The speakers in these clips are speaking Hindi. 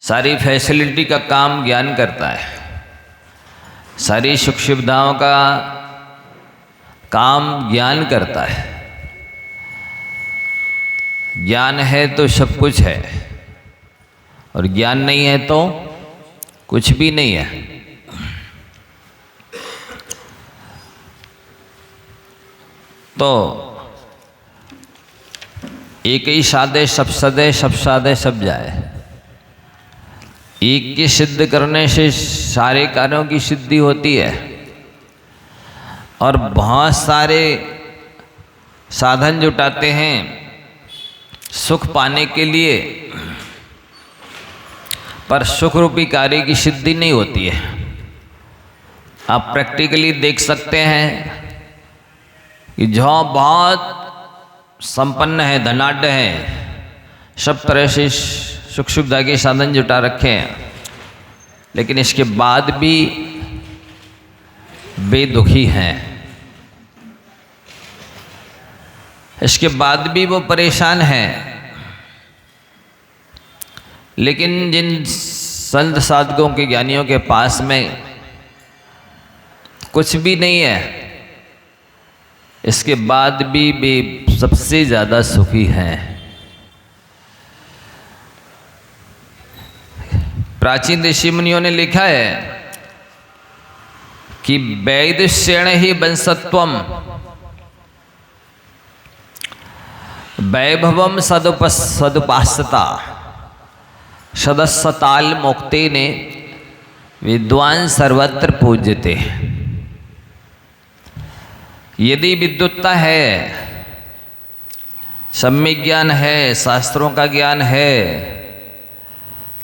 सारी फैसिलिटी का काम ज्ञान करता है, सारी सुख सुविधाओं का काम ज्ञान करता है। ज्ञान है तो सब कुछ है, और ज्ञान नहीं है तो कुछ भी नहीं है। तो एक ही साधे सब सदे, सब साधे सब जाए। एक की सिद्ध करने से सारे कार्यों की सिद्धि होती है, और बहुत सारे साधन जुटाते हैं सुख पाने के लिए, पर सुख रूपी कार्य की सिद्धि नहीं होती है। आप प्रैक्टिकली देख सकते हैं कि जो बहुत संपन्न है, धनाढ्य है, सब तरह से सुख सुविधा के साधन जुटा रखे हैं, लेकिन इसके बाद भी बेदुखी हैं, इसके बाद भी वो परेशान हैं। लेकिन जिन संत साधकों के ज्ञानियों के पास में कुछ भी नहीं है, इसके बाद भी वे सबसे ज़्यादा सुखी हैं। प्राचीन ऋषि मुनियों ने लिखा है कि वैदुष्येण ही वंशत्वम वैभवम सदुपासता सदस्सताल मुक्ति ने विद्वान सर्वत्र पूज्यते। यदि विद्वत्ता है, सम्यक ज्ञान है, शास्त्रों का ज्ञान है,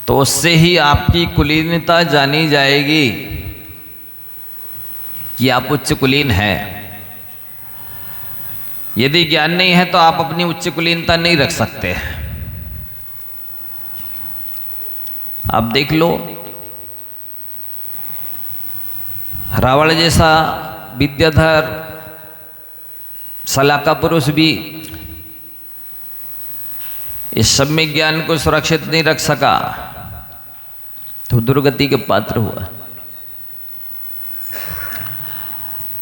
तो उससे ही आपकी कुलीनता जानी जाएगी कि आप उच्च कुलीन हैं। यदि ज्ञान नहीं है तो आप अपनी उच्च कुलीनता नहीं रख सकते। आप देख लो, रावण जैसा विद्याधर सलाका पुरुष भी इस सम्यक ज्ञान को सुरक्षित नहीं रख सका, तो दुर्गति के पात्र हुआ।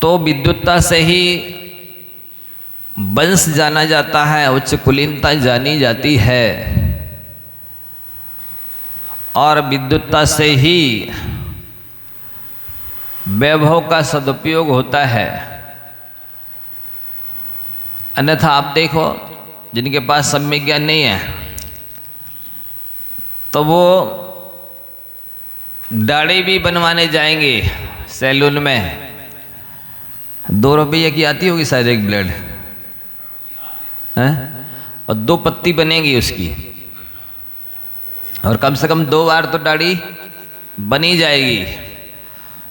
तो विद्वत्ता से ही वंश जाना जाता है, उच्च कुलीनता जानी जाती है, और विद्वत्ता से ही वैभव का सदुपयोग होता है। अन्यथा आप देखो, जिनके पास सम्यक ज्ञान नहीं है, तो वो दाढ़ी भी बनवाने जाएंगे सैलून में, 2 रुपये की आती होगी शायद एक ब्लेड है, और 2 पत्ती बनेगी उसकी, और कम से कम 2 बार तो दाढ़ी बनी जाएगी।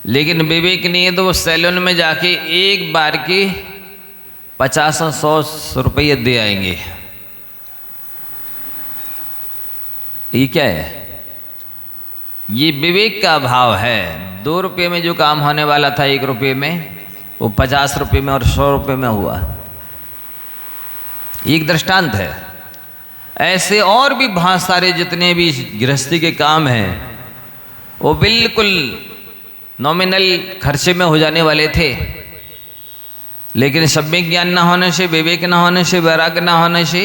लेकिन विवेक नहीं है तो वो सैलून में जाके एक बार की 50-100 रुपये दे आएंगे। ये क्या है? ये विवेक का अभाव है। 2 रुपये में जो काम होने वाला था 1 रुपये में, वो 50 रुपये में और 100 रुपये में हुआ। एक दृष्टांत है। ऐसे और भी बहुत सारे जितने भी गृहस्थी के काम हैं, वो बिल्कुल नॉमिनल खर्चे में हो जाने वाले थे, लेकिन सम्यक ज्ञान न होने से, विवेक न होने से, वैराग्य न होने से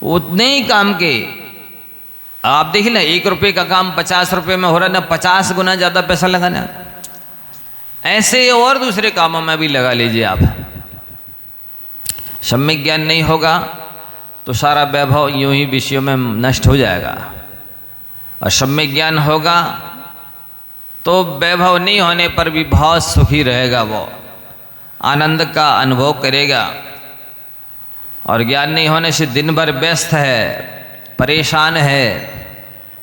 उतने ही काम के, आप देखिए ना, 1 रुपये का काम 50 रुपये में हो रहा है ना, 50 गुना ज़्यादा पैसा लगाना। ऐसे और दूसरे कामों में भी लगा लीजिए आप। सम्यक ज्ञान नहीं होगा तो सारा वैभव यूं ही विषयों में नष्ट हो जाएगा, और सम्यक ज्ञान होगा तो वैभव नहीं होने पर भी बहुत सुखी रहेगा, वो आनंद का अनुभव करेगा। और ज्ञान नहीं होने से दिन भर व्यस्त है, परेशान है,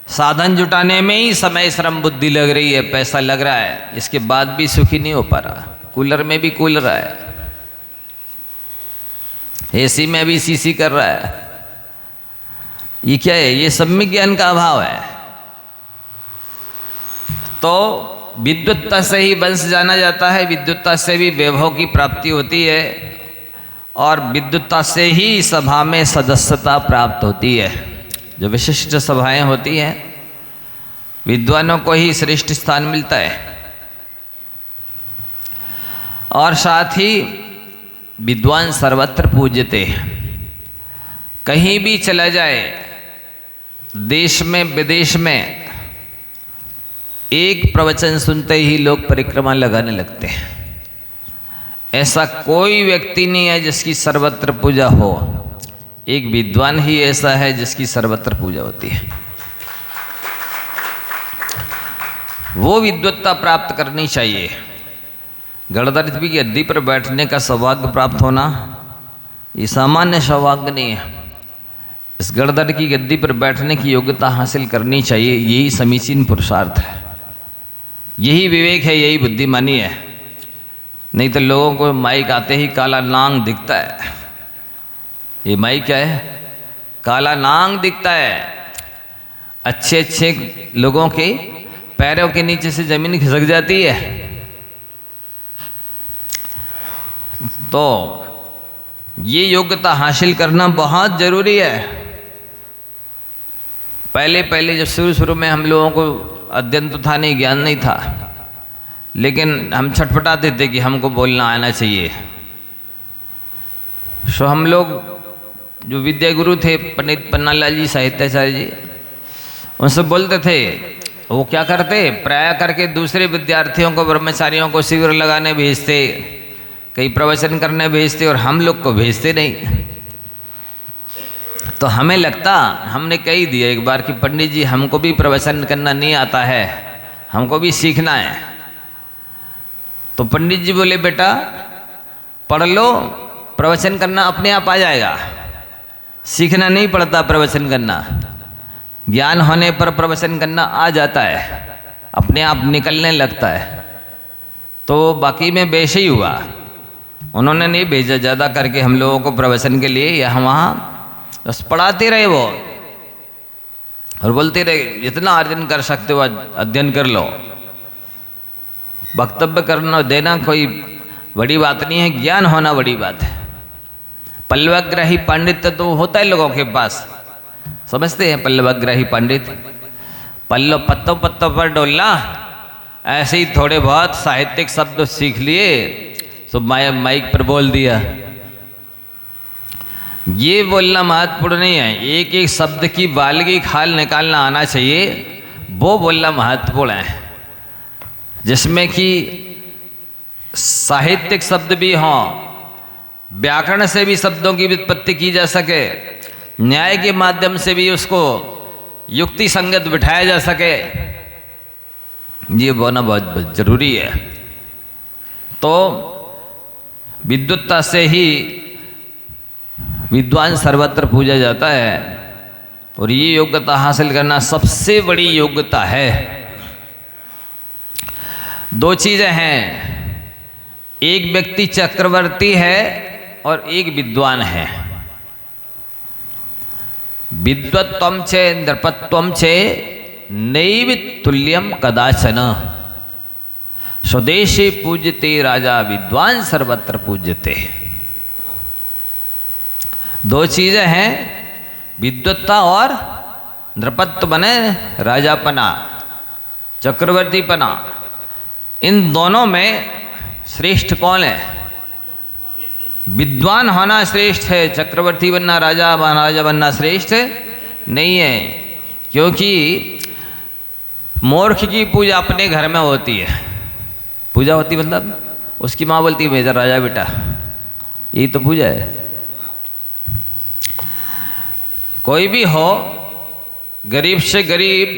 साधन जुटाने में ही समय श्रम बुद्धि लग रही है, पैसा लग रहा है, इसके बाद भी सुखी नहीं हो पा रहा। कूलर में भी कूल रहा है, एसी में भी सीसी कर रहा है। ये क्या है? ये सम्यक ज्ञान का अभाव है। तो विद्वत्ता से ही वंश जाना जाता है, विद्वत्ता से भी वैभव की प्राप्ति होती है, और विद्वत्ता से ही सभा में सदस्यता प्राप्त होती है। जो विशिष्ट सभाएं होती हैं विद्वानों को ही श्रेष्ठ स्थान मिलता है। और साथ ही विद्वान सर्वत्र पूज्यते। कहीं भी चला जाए, देश में विदेश में, एक प्रवचन सुनते ही लोग परिक्रमा लगाने लगते हैं। ऐसा कोई व्यक्ति नहीं है जिसकी सर्वत्र पूजा हो। एक विद्वान ही ऐसा है जिसकी सर्वत्र पूजा होती है। वो विद्वत्ता प्राप्त करनी चाहिए। गणधर की गद्दी पर बैठने का सौभाग्य प्राप्त होना ये सामान्य सौभाग्य नहीं है। इस गणधर की गद्दी पर बैठने की योग्यता हासिल करनी चाहिए। यही समीचीन पुरुषार्थ है, यही विवेक है, यही बुद्धिमानी है। नहीं तो लोगों को माइक आते ही काला नांग दिखता है। ये माइक क्या है? काला नांग दिखता है। अच्छे अच्छे लोगों के पैरों के नीचे से जमीन खिसक जाती है। तो ये योग्यता हासिल करना बहुत जरूरी है। पहले पहले जब शुरू में हम लोगों को अध्ययन तो था नहीं, ज्ञान नहीं था, लेकिन हम छटपटाते थे कि हमको बोलना आना चाहिए। सो हम लोग जो विद्या गुरु थे पंडित पन्नालाल जी साहित्याचार्य जी, उनसे बोलते थे। वो क्या करते, प्राय करके दूसरे विद्यार्थियों को, ब्रह्मचारियों को शिविर लगाने भेजते, कई प्रवचन करने भेजते, और हम लोग को भेजते नहीं। तो हमें लगता, हमने कही दिया एक बार कि पंडित जी हमको भी प्रवचन करना नहीं आता है, हमको भी सीखना है। तो पंडित जी बोले बेटा पढ़ लो, प्रवचन करना अपने आप आ जाएगा। सीखना नहीं पड़ता प्रवचन करना, ज्ञान होने पर प्रवचन करना आ जाता है, अपने आप निकलने लगता है। तो बाकी में वैसे ही हुआ। उन्होंने नहीं भेजा ज़्यादा करके हम लोगों को प्रवचन के लिए, यहाँ वहाँ बस पढ़ाते रहे वो और बोलते रहे जितना अर्जन कर सकते हो अध्ययन कर लो। वक्तव्य करना देना कोई बड़ी बात नहीं है, ज्ञान होना बड़ी बात है। पल्लवग्राही पांडित्य तो होता है लोगों के पास, समझते हैं पल्लवग्राही पांडित, पल्लव पत्तों पत्तों पर डोलना। ऐसे ही थोड़े बहुत साहित्यिक शब्द सीख लिए तो माइक पर बोल दिया। ये बोलना महत्वपूर्ण नहीं है, एक एक शब्द की बालगी खाल निकालना आना चाहिए, वो बोलना महत्वपूर्ण है। जिसमें कि साहित्यिक शब्द भी हों, व्याकरण से भी शब्दों की व्युत्पत्ति की जा सके, न्याय के माध्यम से भी उसको युक्ति संगत बिठाया जा सके, ये बोलना बहुत जरूरी है। तो विद्वत्ता से ही विद्वान सर्वत्र पूजा जाता है, और ये योग्यता हासिल करना सबसे बड़ी योग्यता है। दो चीजें हैं, एक व्यक्ति चक्रवर्ती है और एक विद्वान है। विद्वत्वम चे नृपत्वम चे नैव तुल्यम कदाचन, स्वदेशी पूज्यते राजा विद्वान सर्वत्र पूज्यते। दो चीजें हैं, विद्वत्ता और नृपत्व बने राजापना, चक्रवर्तीपना। इन दोनों में श्रेष्ठ कौन है? विद्वान होना श्रेष्ठ है, चक्रवर्ती बनना, राजा बनना श्रेष्ठ नहीं है। क्योंकि मूर्ख की पूजा अपने घर में होती है। पूजा होती मतलब उसकी माँ बोलती है मेरा राजा बेटा, यही तो पूजा है। कोई भी हो, गरीब से गरीब,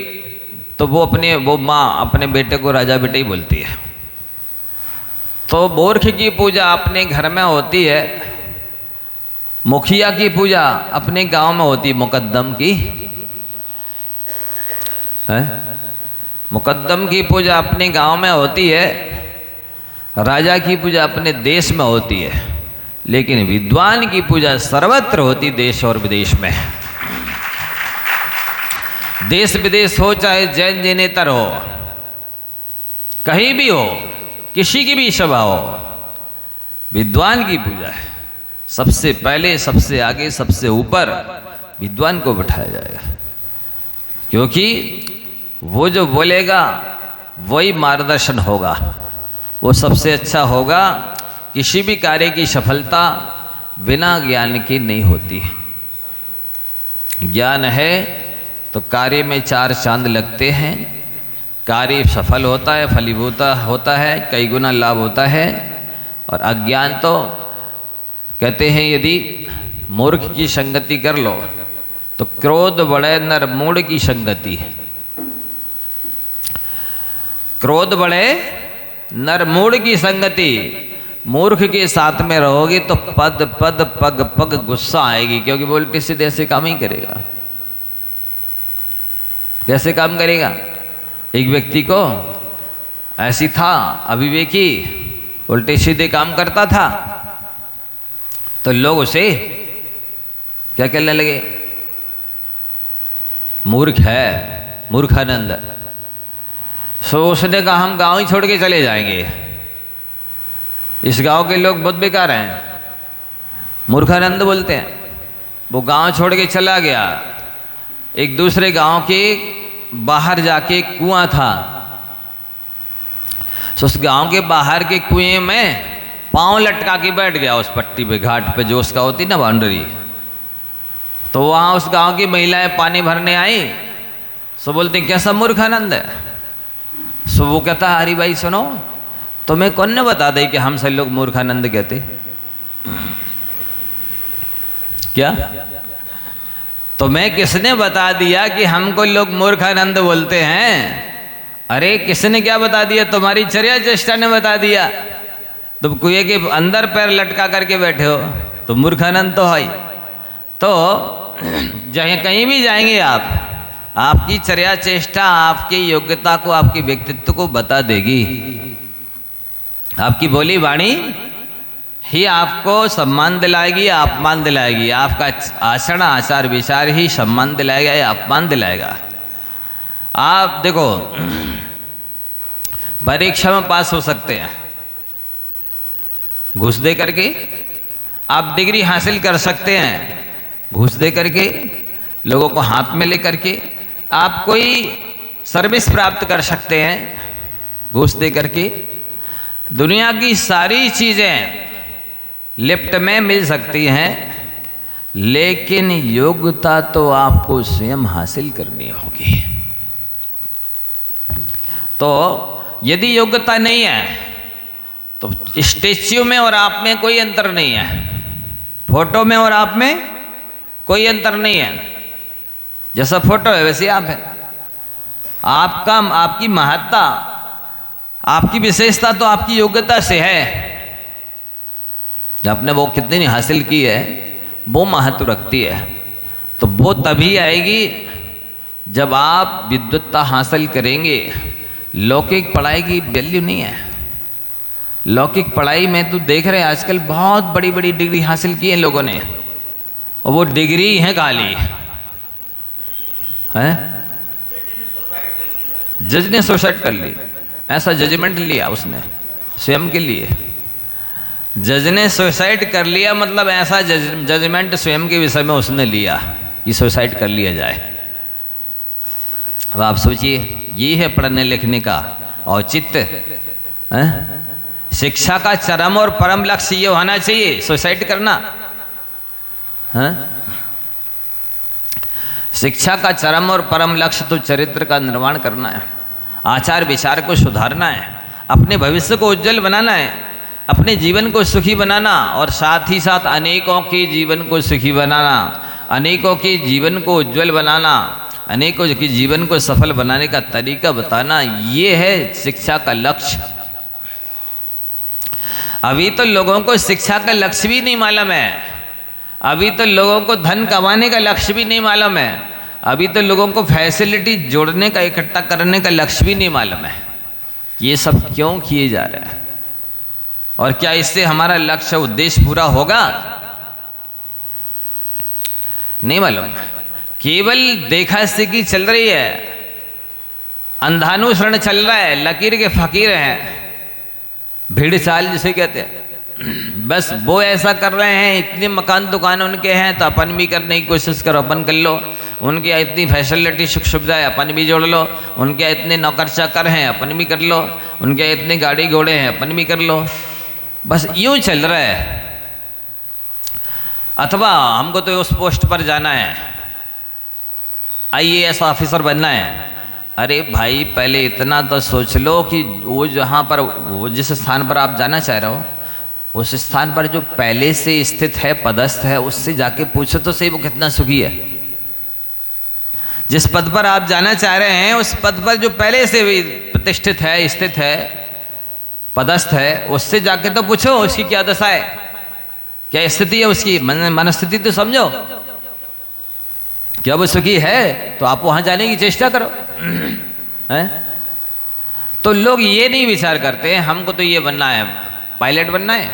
तो वो माँ अपने बेटे को राजा बेटा ही बोलती है। तो मूर्ख की पूजा अपने घर में होती है, मुखिया की पूजा अपने गांव में होती है, मुकद्दम की है, मुकद्दम की पूजा अपने गांव में होती है, राजा की पूजा अपने देश में होती है, लेकिन विद्वान की पूजा सर्वत्र होती, देश और विदेश में। देश विदेश हो, चाहे जैन जैनेतर हो, कहीं भी हो, किसी की भी सभा हो, विद्वान की पूजा है। सबसे पहले, सबसे आगे, सबसे ऊपर विद्वान को बिठाया जाएगा। क्योंकि वो जो बोलेगा वही मार्गदर्शन होगा, वो सबसे अच्छा होगा। किसी भी कार्य की सफलता बिना ज्ञान की नहीं होती। ज्ञान है तो कार्य में चार चांद लगते हैं, कार्य सफल होता है, फलीभूत होता है, कई गुना लाभ होता है। और अज्ञान तो कहते हैं यदि मूर्ख की संगति कर लो तो क्रोध बढ़े नर मूढ़ की संगति है। क्रोध बढ़े नर मूढ़ की संगति, मूर्ख के साथ में रहोगे तो पद पद पग पग गुस्सा आएगी, क्योंकि बोलते सीधे ऐसे काम ही करेगा। कैसे काम करेगा? एक व्यक्ति को ऐसी था अविवेकी, उल्टे सीधे काम करता था, तो लोग उसे क्या कहने लगे? मूर्ख है, मूर्खानंद। सो उसने कहा हम गांव ही छोड़ के चले जाएंगे, इस गांव के लोग बहुत बेकार हैं, मूर्खानंद बोलते हैं। वो गांव छोड़ के चला गया, एक दूसरे गांव के बाहर जाके कुआं था, तो उस गांव के बाहर के कुएं में पांव लटका के बैठ गया उस पट्टी पे, घाट पे जो उसका होती ना बाउंड्री। तो वहां उस गांव की महिलाएं पानी भरने आई, सो बोलते कैसा मूर्खानंद है। सो वो कहता हरी भाई सुनो, तुम्हें कौन ने बता दे कि हम सब लोग मूर्खानंद कहते? क्या तुम्हें किसने बता दिया कि हमको लोग मूर्खानंद बोलते हैं? अरे किसने क्या बता दिया? तुम्हारी चर्या चेष्टा ने बता दिया। तुम कुएं के अंदर पैर लटका करके बैठे हो तो मूर्खानंद तो है। तो जहाँ कहीं भी जाएंगे आप, आपकी चर्या चेष्टा आपकी योग्यता को, आपके व्यक्तित्व को बता देगी। आपकी बोली वाणी ही आपको सम्मान दिलाएगी या अपमान दिलाएगी। आपका आचरण आचार विचार ही सम्मान दिलाएगा या अपमान दिलाएगा। आप देखो परीक्षा में पास हो सकते हैं, घूस दे करके आप डिग्री हासिल कर सकते हैं, घूस दे करके लोगों को हाथ में ले करके आप कोई सर्विस प्राप्त कर सकते हैं, घूस दे करके। दुनिया की सारी चीजें लिफ्ट में मिल सकती हैं, लेकिन योग्यता तो आपको स्वयं हासिल करनी होगी। तो यदि योग्यता नहीं है तो स्टेच्यू में और आप में कोई अंतर नहीं है, फोटो में और आप में कोई अंतर नहीं है। जैसा फोटो है वैसे आप है। आपका, आपकी महत्ता, आपकी विशेषता तो आपकी योग्यता से है। आपने वो कितनी हासिल की है वो महत्व रखती है। तो वो तभी आएगी जब आप विद्वत्ता हासिल करेंगे। लौकिक पढ़ाई की वैल्यू नहीं है। लौकिक पढ़ाई में तो देख रहे हैं आजकल बहुत बड़ी बड़ी डिग्री हासिल की है लोगों ने, और वो डिग्री है खाली है। जज ने सुसाइड कर ली, ऐसा जजमेंट लिया उसने स्वयं के लिए। जज ने सुसाइड कर लिया मतलब ऐसा जजमेंट स्वयं के विषय में उसने लिया कि सुसाइड कर लिया जाए। अब आप सोचिए, ये है पढ़ने लिखने का औचित्य। शिक्षा का चरम और परम लक्ष्य ये होना चाहिए सुसाइड करना? शिक्षा का चरम और परम लक्ष्य तो चरित्र का निर्माण करना है, आचार विचार को सुधारना है, अपने भविष्य को उज्जवल बनाना है, अपने जीवन को सुखी बनाना, और साथ ही साथ अनेकों के जीवन को सुखी बनाना, अनेकों के जीवन को उज्जवल बनाना, अनेकों के जीवन को सफल बनाने का तरीका बताना। ये है शिक्षा का लक्ष्य। अभी तो लोगों को शिक्षा का लक्ष्य भी नहीं मालूम है। अभी तो लोगों को धन कमाने का लक्ष्य भी नहीं मालूम है। अभी तो लोगों को फैसिलिटी जोड़ने का, इकट्ठा करने का लक्ष्य भी नहीं मालूम है। ये सब क्यों किए जा रहे हैं? और क्या इससे हमारा लक्ष्य उद्देश्य पूरा होगा? नहीं मालूम। केवल देखा सीखी चल रही है, अंधानुसरण चल रहा है, लकीर के फकीर हैं, भीड़ चाल जिसे कहते हैं। बस वो ऐसा कर रहे हैं, इतने मकान दुकान उनके हैं तो अपन भी करने की कोशिश करो, अपन कर लो। उनके यहाँ इतनी फैसिलिटी सुख सुविधाएं अपन भी जोड़ लो, उनके यहाँ इतने नौकर चाकर हैं अपन भी कर लो, उनके यहाँ इतने गाड़ी घोड़े हैं अपन भी कर लो। बस यूँ चल रहा है। अथवा हमको तो उस पोस्ट पर जाना है, IAS ऑफिसर बनना है। अरे भाई पहले इतना तो सोच लो कि वो जहाँ पर, वो जिस स्थान पर आप जाना चाह रहे हो, उस स्थान पर जो पहले से स्थित है, पदस्थ है, उससे जाके पूछो तो सही वो कितना सुखी है। जिस पद पर आप जाना चाह रहे हैं उस पद पर जो पहले से भी प्रतिष्ठित है, स्थित है, पदस्थ है, उससे जाके तो पूछो उसकी क्या दशा है, क्या स्थिति है उसकी, मनस्थिति तो समझो। क्या वो सुखी है तो आप वहां जाने की चेष्टा करो। हैं? तो लोग ये नहीं विचार करते हमको तो ये बनना है, पायलट बनना है,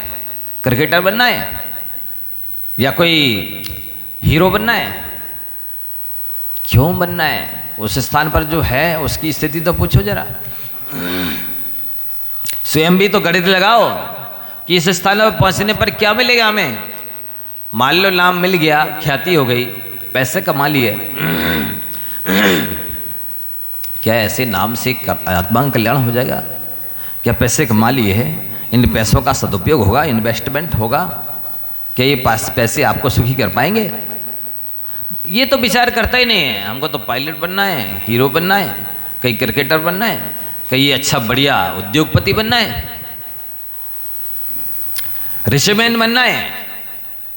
क्रिकेटर बनना है, या कोई हीरो बनना है। क्यों बनना है? उस स्थान पर जो है उसकी स्थिति तो पूछो जरा। स्वयं भी तो गणित लगाओ कि इस स्थान पर पहुंचने पर क्या मिलेगा हमें। मान लो नाम मिल गया, ख्याति हो गई, पैसे कमा लिए, क्या ऐसे नाम से आत्मा का कल्याण हो जाएगा? क्या पैसे कमा लिए हैं, इन पैसों का सदुपयोग होगा, इन्वेस्टमेंट होगा, क्या ये पैसे आपको सुखी कर पाएंगे? ये तो विचार करता ही नहीं है। हमको तो पायलट बनना है, हीरो बनना है, कहीं क्रिकेटर बनना है, कहीं अच्छा बढ़िया उद्योगपति बनना है, ऋषिमैन बनना है।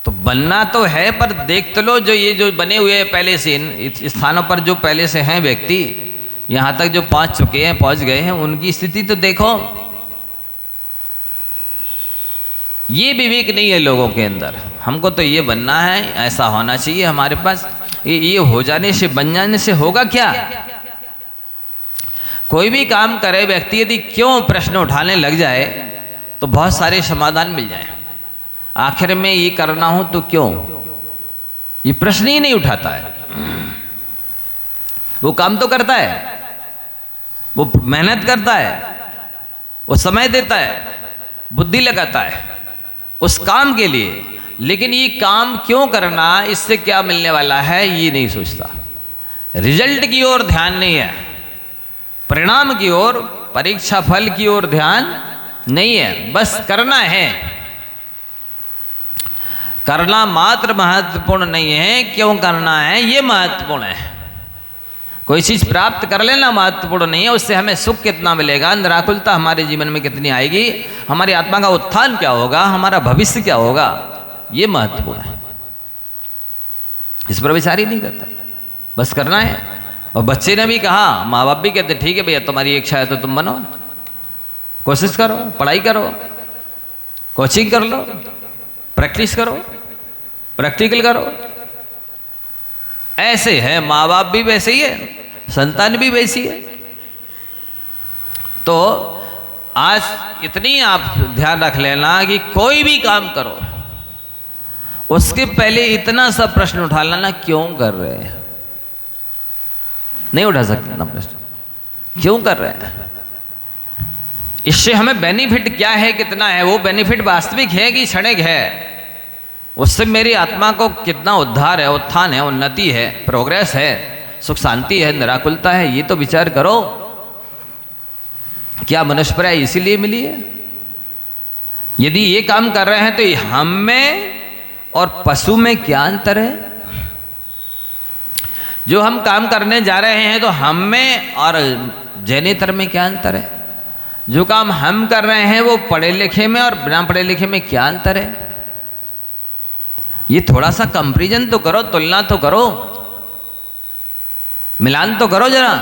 तो बनना तो है, पर देख तो लो जो ये जो बने हुए हैं पहले से, इन स्थानों पर जो पहले से हैं व्यक्ति, यहाँ तक जो पहुँच चुके हैं, पहुँच गए हैं, उनकी स्थिति तो देखो। ये विवेक नहीं है लोगों के अंदर। हमको तो ये बनना है, ऐसा होना चाहिए हमारे पास। ये हो जाने से, बन जाने से होगा क्या? कोई भी काम करे व्यक्ति यदि क्यों प्रश्न उठाने लग जाए तो बहुत सारे समाधान मिल जाए। आखिर में ये करना हो तो क्यों, ये प्रश्न ही नहीं उठाता है। वो काम तो करता है, वो मेहनत करता है, वो समय देता है, बुद्धि लगाता है उस काम के लिए, लेकिन ये काम क्यों करना, इससे क्या मिलने वाला है, ये नहीं सोचता। रिजल्ट की ओर ध्यान नहीं है, परिणाम की ओर, परीक्षा फल की ओर ध्यान नहीं है। बस करना है, करना मात्र महत्वपूर्ण नहीं है, क्यों करना है ये महत्वपूर्ण है। कोई चीज प्राप्त कर लेना महत्वपूर्ण नहीं है, उससे हमें सुख कितना मिलेगा, निराकुलता हमारे जीवन में कितनी आएगी, हमारी आत्मा का उत्थान क्या होगा, हमारा भविष्य क्या होगा, ये महत्वपूर्ण है। इस पर विचार ही नहीं करता, बस करना है। और बच्चे ने भी कहा, माँ बाप भी कहते ठीक है भैया तुम्हारी इच्छा है तो तुम बनो, कोशिश करो, पढ़ाई करो, कोचिंग कर लो, प्रैक्टिस करो, प्रैक्टिकल करो। ऐसे है, माँ बाप भी वैसे ही है, संतान भी वैसी है। तो आज इतनी आप ध्यान रख लेना कि कोई भी काम करो उसके पहले इतना सा प्रश्न उठा लेना, क्यों कर रहे हैं। नहीं उठा सकते इतना प्रश्न, क्यों कर रहे हैं, इससे हमें बेनिफिट क्या है, कितना है। वो बेनिफिट वास्तविक है कि क्षणिक है, उससे मेरी आत्मा को कितना उद्धार है, उत्थान है, उन्नति है, प्रोग्रेस है, सुख शांति है, निराकुलता है, ये तो विचार करो। क्या मनुष्य इसीलिए मिली है? यदि ये काम कर रहे हैं तो हम में और पशु में क्या अंतर है? जो हम काम करने जा रहे हैं तो हम में और जैनेतर में क्या अंतर है? जो काम हम कर रहे हैं वो पढ़े लिखे में और बिना पढ़े लिखे में क्या अंतर है? ये थोड़ा सा कंपैरिजन तो करो, तुलना तो करो, मिलान तो करो जरा,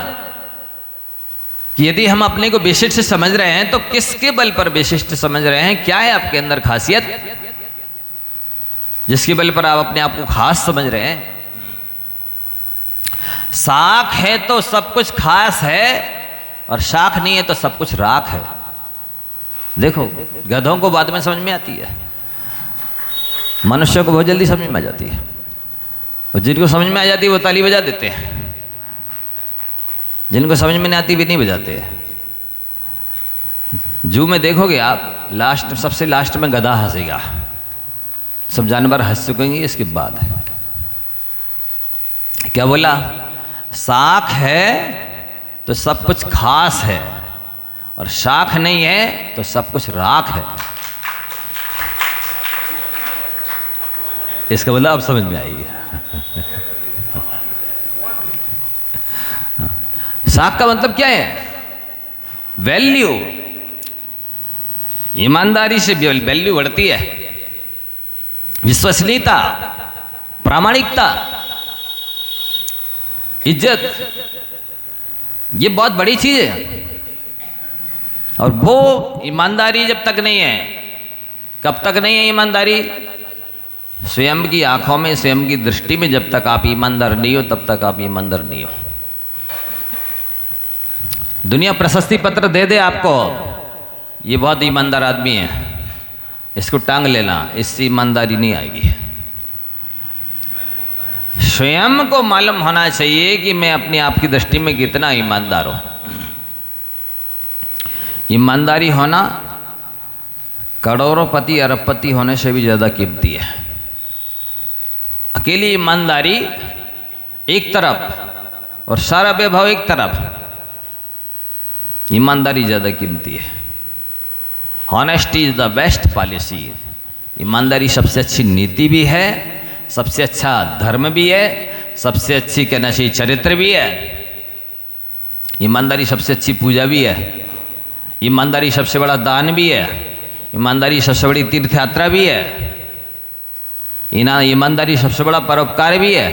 कि यदि हम अपने को विशिष्ट समझ रहे हैं तो किसके बल पर विशिष्ट समझ रहे हैं, क्या है आपके अंदर खासियत जिसके बल पर आप अपने आप को खास समझ रहे हैं। साख है तो सब कुछ खास है, और शाख नहीं है तो सब कुछ राख है। देखो गधों को बाद में समझ में आती है, मनुष्यों को बहुत जल्दी समझ में आ जाती है, और जिनको समझ में आ जाती है वो ताली बजा देते हैं, जिनको समझ में नहीं आती भी नहीं बजाते हैं। जू में देखोगे आप, लास्ट सबसे लास्ट में गधा हंसेगा, सब जानवर हंस चुकेंगे इसके बाद। क्या बोला? शाख है तो सब कुछ खास है, और शाख नहीं है तो सब कुछ राख है। इसका मतलब अब समझ में आएगी। शाख का मतलब क्या है? वैल्यू। ईमानदारी से वैल्यू बढ़ती है, विश्वसनीयता, प्रामाणिकता, इज्जत, ये बहुत बड़ी चीज है। और वो ईमानदारी जब तक नहीं है, कब तक नहीं है ईमानदारी? स्वयं की आंखों में, स्वयं की दृष्टि में जब तक आप ईमानदार नहीं हो, तब तक आप ईमानदार नहीं हो। दुनिया प्रशस्ति पत्र दे दे आपको, ये बहुत ईमानदार आदमी है, इसको टांग लेना, इससे ईमानदारी नहीं आएगी। स्वयं को मालूम होना चाहिए कि मैं अपने आप की दृष्टि में कितना ईमानदार हूं। ईमानदारी होना करोड़पति अरबपति होने से भी ज्यादा कीमती है। अकेली ईमानदारी एक तरफ और सारा वैभव एक तरफ, ईमानदारी ज्यादा कीमती है। Honesty is the best policy. ईमानदारी सबसे अच्छी नीति भी है, सबसे अच्छा धर्म भी है, सबसे अच्छी कहना चाहिए चरित्र भी है। ईमानदारी सबसे अच्छी पूजा भी है, ईमानदारी सबसे बड़ा दान भी है, ईमानदारी सबसे बड़ी तीर्थ यात्रा भी है, ईमानदारी सबसे बड़ा परोपकार भी है।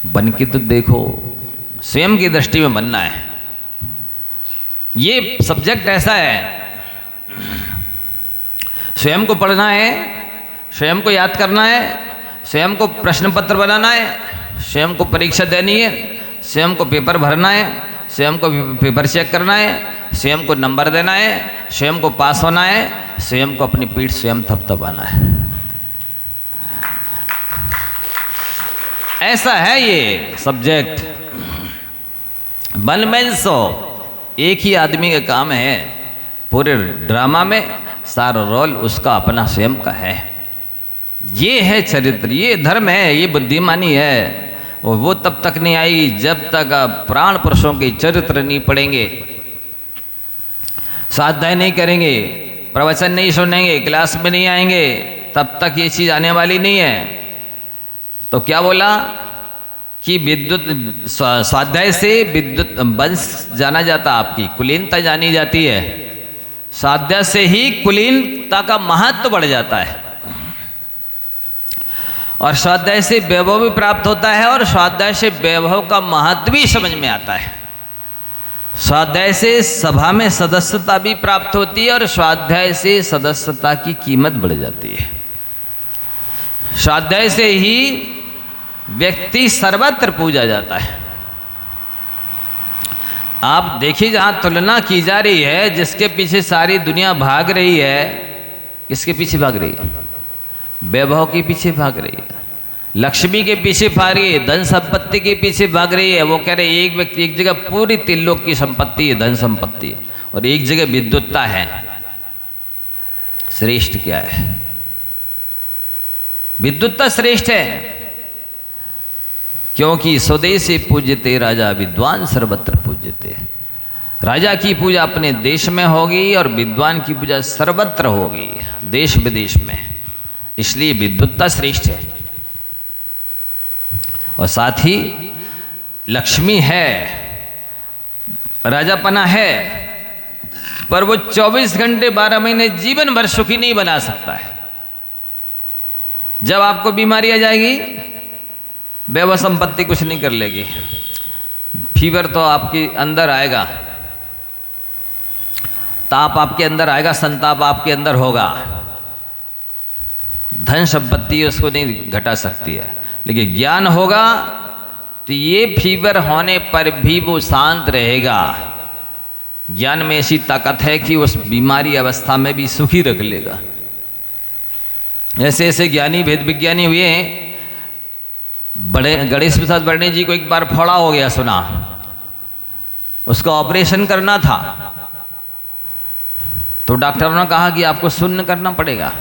बन के तो देखो, स्वयं की दृष्टि में बनना है। ये सब्जेक्ट ऐसा है, स्वयं को पढ़ना है, स्वयं को याद करना है, स्वयं को प्रश्न पत्र बनाना है, स्वयं को परीक्षा देनी है, स्वयं को पेपर भरना है, स्वयं को पेपर चेक करना है, स्वयं को नंबर देना है, स्वयं को पास होना है, स्वयं को अपनी पीठ स्वयं थपथपाना है। ऐसा है ये सब्जेक्ट। वन मैन शो, एक ही आदमी का काम है, पूरे ड्रामा में सारा रोल उसका अपना स्वयं का है। ये है चरित्र, ये धर्म है, ये बुद्धिमानी है। और वो तब तक नहीं आएगी जब तक प्राण पुरुषों के चरित्र नहीं पढ़ेंगे, स्वाध्याय नहीं करेंगे, प्रवचन नहीं सुनेंगे, क्लास में नहीं आएंगे, तब तक ये चीज आने वाली नहीं है। तो क्या बोला कि विद्युत स्वाध्याय से विद्युत वंश जाना जाता, आपकी कुलीनता जानी जाती है। स्वाध्याय से ही कुलीनता का महत्व बढ़ जाता है, और स्वाध्याय से वैभव भी प्राप्त होता है, और स्वाध्याय से वैभव का महत्व भी समझ में आता है। स्वाध्याय से सभा में सदस्यता भी प्राप्त होती है, और स्वाध्याय से सदस्यता की कीमत बढ़ जाती है। स्वाध्याय से ही व्यक्ति सर्वत्र पूजा जाता है। आप देखिए, जहां तुलना की जा रही है, जिसके पीछे सारी दुनिया भाग रही है, किसके पीछे भाग रही है? वैभव के पीछे भाग रही है, लक्ष्मी के पीछे भाग रही है, धन संपत्ति के पीछे भाग रही है। वो कह रहे एक व्यक्ति एक जगह पूरी त्रिलोक की संपत्ति है, धन संपत्ति है, और एक जगह विद्युतता है। श्रेष्ठ क्या है? विद्युतता श्रेष्ठ है, क्योंकि स्वदेशी पूज्यते राजा विद्वान सर्वत्र पूज्यते। राजा की पूजा अपने देश में होगी और विद्वान की पूजा सर्वत्र होगी, देश विदेश में। इसलिए विद्वत्ता श्रेष्ठ है। और साथ ही लक्ष्मी है, राजापना है, पर वो 24 घंटे 12 महीने जीवन भर सुखी नहीं बना सकता है। जब आपको बीमारी आ जाएगी, वैभव संपत्ति कुछ नहीं कर लेगी। फीवर तो आपके अंदर आएगा, ताप आपके अंदर आएगा, संताप आपके अंदर होगा। धन संपत्ति उसको नहीं घटा सकती है, लेकिन ज्ञान होगा तो ये फीवर होने पर भी वो शांत रहेगा। ज्ञान में ऐसी ताकत है कि उस बीमारी अवस्था में भी सुखी रख लेगा। ऐसे ऐसे ज्ञानी वेद विज्ञानी हुए हैं। बड़े गणेश प्रसाद वर्णी जी को एक बार फोड़ा हो गया, सुना, उसका ऑपरेशन करना था, तो डॉक्टरों ने कहा कि आपको शून्य करना पड़ेगा,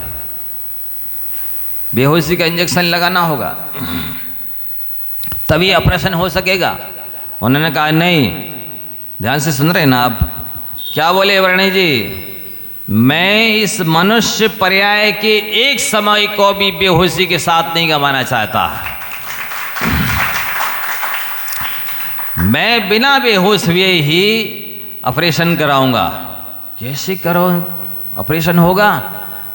बेहोशी का इंजेक्शन लगाना होगा। तभी ऑपरेशन हो सकेगा। उन्होंने कहा नहीं, ध्यान से सुन रहे ना आप, क्या बोले वर्णी जी, मैं इस मनुष्य पर्याय के एक समय को भी बेहोशी के साथ नहीं गंवाना चाहता। मैं बिना बेहोश हुए ही ऑपरेशन कराऊंगा। कैसे करो ऑपरेशन होगा?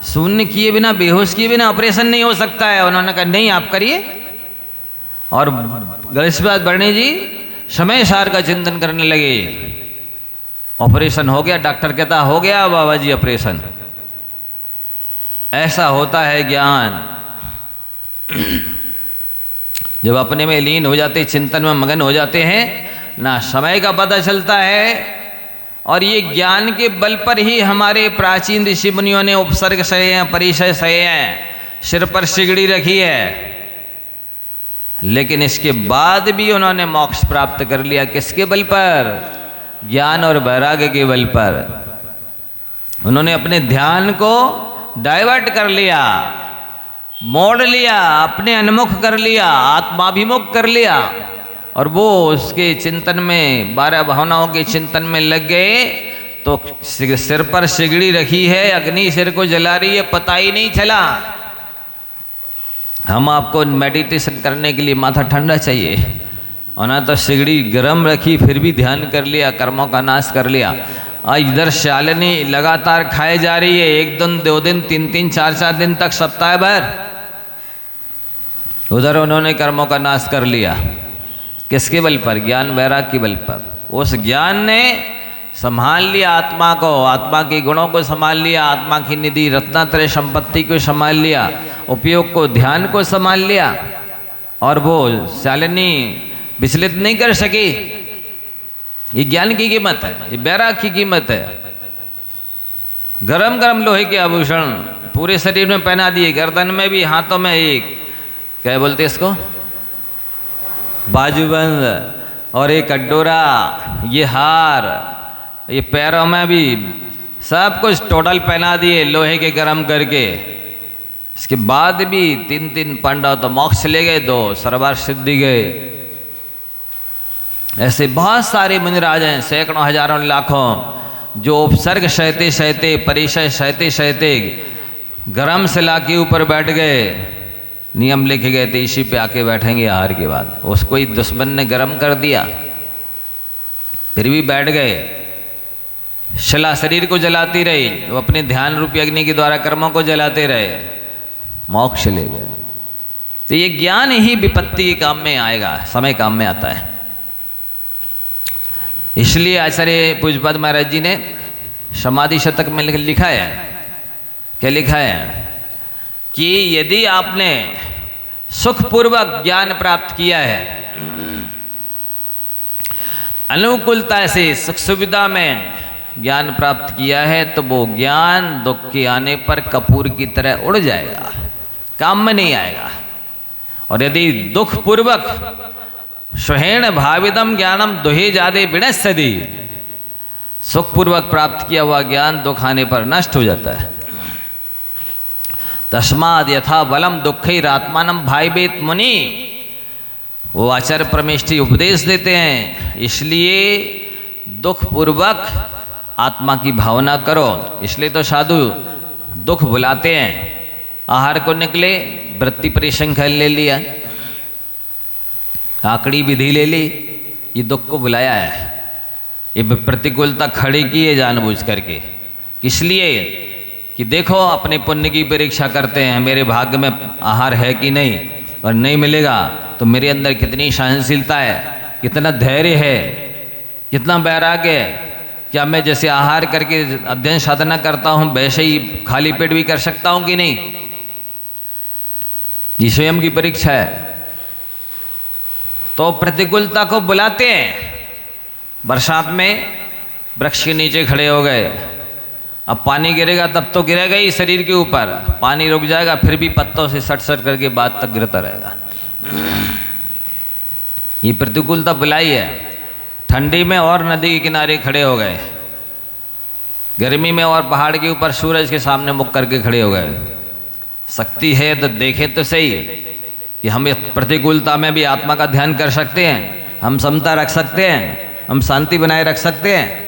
शून्य किए बिना, बेहोश किए बिना ऑपरेशन नहीं हो सकता है। उन्होंने कहा नहीं, आप करिए। और गणेशपाद वर्णी जी समय सार का चिंतन करने लगे। ऑपरेशन हो गया। डॉक्टर कहता हो गया बाबा जी ऑपरेशन। ऐसा होता है ज्ञान। जब अपने में लीन हो जाते, चिंतन में मगन हो जाते हैं ना, समय का पता चलता है। और ये ज्ञान के बल पर ही हमारे प्राचीन ऋषि मुनियों ने उपसर्ग सहे हैं, परिचय सहे हैं, सिर पर सिगड़ी रखी है। लेकिन इसके बाद भी उन्होंने मोक्ष प्राप्त कर लिया। किसके बल पर? ज्ञान और वैराग्य के बल पर। उन्होंने अपने ध्यान को डाइवर्ट कर लिया, मोड़ लिया, अपने उन्मुख कर लिया, आत्माभिमुख कर लिया। और वो उसके चिंतन में, 12 भावनाओं के चिंतन में लग गए। तो सिर पर सिगड़ी रखी है, अग्नि सिर को जला रही है, पता ही नहीं चला। हम आपको मेडिटेशन करने के लिए माथा ठंडा चाहिए, उन्होंने तो सिगड़ी गर्म रखी, फिर भी ध्यान कर लिया, कर्मों का नाश कर लिया। और इधर शालिनी लगातार खाए जा रही है, 1 दिन 2 दिन 3-3 4-4 दिन तक, सप्ताह भर। उधर उन्होंने कर्मों का नाश कर लिया। किसके बल पर? ज्ञान वैराग्य के बल पर। उस ज्ञान ने संभाल लिया आत्मा को, आत्मा के गुणों को संभाल लिया, आत्मा की निधि रत्नात्रय संपत्ति को संभाल लिया, उपयोग को, ध्यान को संभाल लिया। और वो शालिनी विचलित नहीं कर सकी। ये ज्ञान की कीमत है, ये वैराग्य की कीमत है। गरम गरम लोहे के आभूषण पूरे शरीर में पहना दिए, गर्दन में भी, हाथों में एक, क्या बोलते इसको, बाजूबंद, और एक कटोरा, ये हार, ये पैरों में भी, सब कुछ टोटल पहना दिए लोहे के गरम करके। इसके बाद भी 3 पांडव तो मोक्ष ले गए, 2 सर्वार सिद्धि गए। ऐसे बहुत सारे मुनिराज हैं, सैकड़ों, हजारों, लाखों, जो उपसर्ग सहते सहते, परिचय सहते सहते गरम शिला के ऊपर बैठ गए। नियम लिखे गए थे, इसी पे आके बैठेंगे आहार के बाद। उसको ही दुश्मन ने गरम कर दिया, फिर भी बैठ गए। शिला शरीर को जलाती रही, वो अपने ध्यान रूपी अग्नि के द्वारा कर्मों को जलाते रहे, मोक्ष ले गए। तो ये ज्ञान ही विपत्ति के काम में आएगा, समय काम में आता है। इसलिए आचार्य पूज्यपाद महाराज जी ने समाधि शतक में लिखा है, क्या लिखा है, कि यदि आपने सुखपूर्वक ज्ञान प्राप्त किया है, अनुकूलता से, सुख सुविधा में ज्ञान प्राप्त किया है, तो वो ज्ञान दुख के आने पर कपूर की तरह उड़ जाएगा, काम में नहीं आएगा। और यदि दुख पूर्वक सुहेण भाविदम ज्ञानम दुहे जादे विनश्यति, सुखपूर्वक प्राप्त किया हुआ ज्ञान दुख आने पर नष्ट हो जाता है। तस्माद यथा बलम दुःखैरात्मानं भाइबेत मुनि, वो आचार्य परमेष्ठी उपदेश देते हैं। इसलिए दुख पूर्वक आत्मा की भावना करो। इसलिए तो साधु दुख बुलाते हैं। आहार को निकले, वृत्ति परिसंख्या ले लिया, आकड़ी विधि ले ली, ये दुख को बुलाया है, ये प्रतिकूलता खड़ी की है जानबूझ करके। इसलिए कि देखो अपने पुण्य की परीक्षा करते हैं, मेरे भाग्य में आहार है कि नहीं, और नहीं मिलेगा तो मेरे अंदर कितनी सहनशीलता है, कितना धैर्य है, कितना वैराग्य है। क्या मैं जैसे आहार करके अध्ययन साधना करता हूँ वैसे ही खाली पेट भी कर सकता हूँ कि नहीं? ये स्वयं की परीक्षा है। तो प्रतिकूलता को बुलाते हैं। बरसात में वृक्ष के नीचे खड़े हो गए, अब पानी गिरेगा तब तो गिरेगा ही शरीर के ऊपर, पानी रुक जाएगा फिर भी पत्तों से सट सट करके बाद तक गिरता रहेगा। ये प्रतिकूलता बुलाई है। ठंडी में और नदी के किनारे खड़े हो गए, गर्मी में और पहाड़ के ऊपर सूरज के सामने मुख करके खड़े हो गए। शक्ति है तो देखे तो सही, कि हम प्रतिकूलता में भी आत्मा का ध्यान कर सकते हैं, हम समता रख सकते हैं, हम शांति बनाए रख सकते हैं।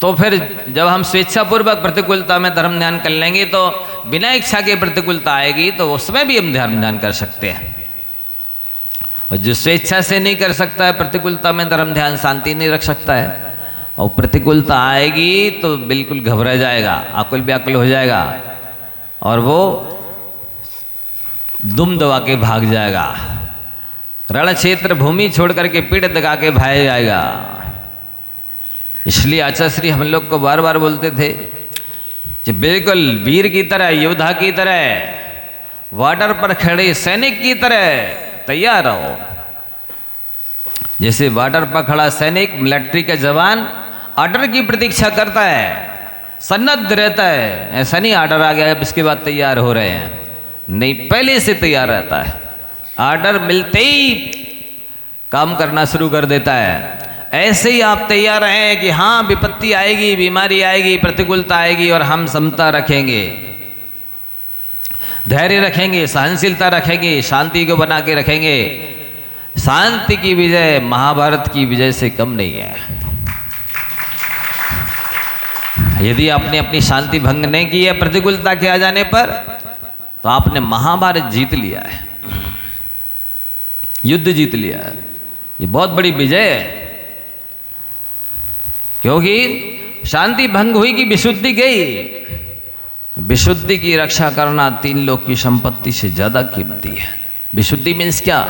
तो फिर जब हम स्वेच्छापूर्वक प्रतिकूलता में धर्म ध्यान कर लेंगे तो बिना इच्छा के प्रतिकूलता आएगी तो उसमें भी हम धर्म ध्यान कर सकते हैं। और जो स्वेच्छा से नहीं कर सकता है प्रतिकूलता में धर्म ध्यान, शांति नहीं रख सकता है, और प्रतिकूलता आएगी तो बिल्कुल घबरा जाएगा, आकुल व्याकुल हो जाएगा और वो दुम दबा के भाग जाएगा, रण क्षेत्र भूमि छोड़ करके पीठ दगा के भाग जाएगा। इसलिए आचार्य श्री हम लोग को बार बार बोलते थे कि बिल्कुल वीर की तरह, योद्धा की तरह, बॉर्डर पर खड़े सैनिक की तरह तैयार रहो। जैसे बॉर्डर पर खड़ा सैनिक, मिलिट्री का जवान ऑर्डर की प्रतीक्षा करता है, सन्नद्ध रहता है, ऐसा नहीं ऑर्डर आ गया अब इसके बाद तैयार हो रहे हैं, नहीं, पहले से तैयार रहता है। ऑर्डर मिलते ही काम करना शुरू कर देता है। ऐसे ही आप तैयार रहें कि हाँ विपत्ति आएगी, बीमारी आएगी, प्रतिकूलता आएगी और हम समता रखेंगे, धैर्य रखेंगे, सहनशीलता रखेंगे, शांति को बना के रखेंगे। शांति की विजय महाभारत की विजय से कम नहीं है। यदि आपने अपनी शांति भंग नहीं की है प्रतिकूलता के आ जाने पर, तो आपने महाभारत जीत लिया है, युद्ध जीत लिया है। ये बहुत बड़ी विजय है, क्योंकि शांति भंग हुई कि विशुद्धि गई। विशुद्धि की रक्षा करना 3 लोक की संपत्ति से ज्यादा कीमती है। विशुद्धि मीन्स क्या?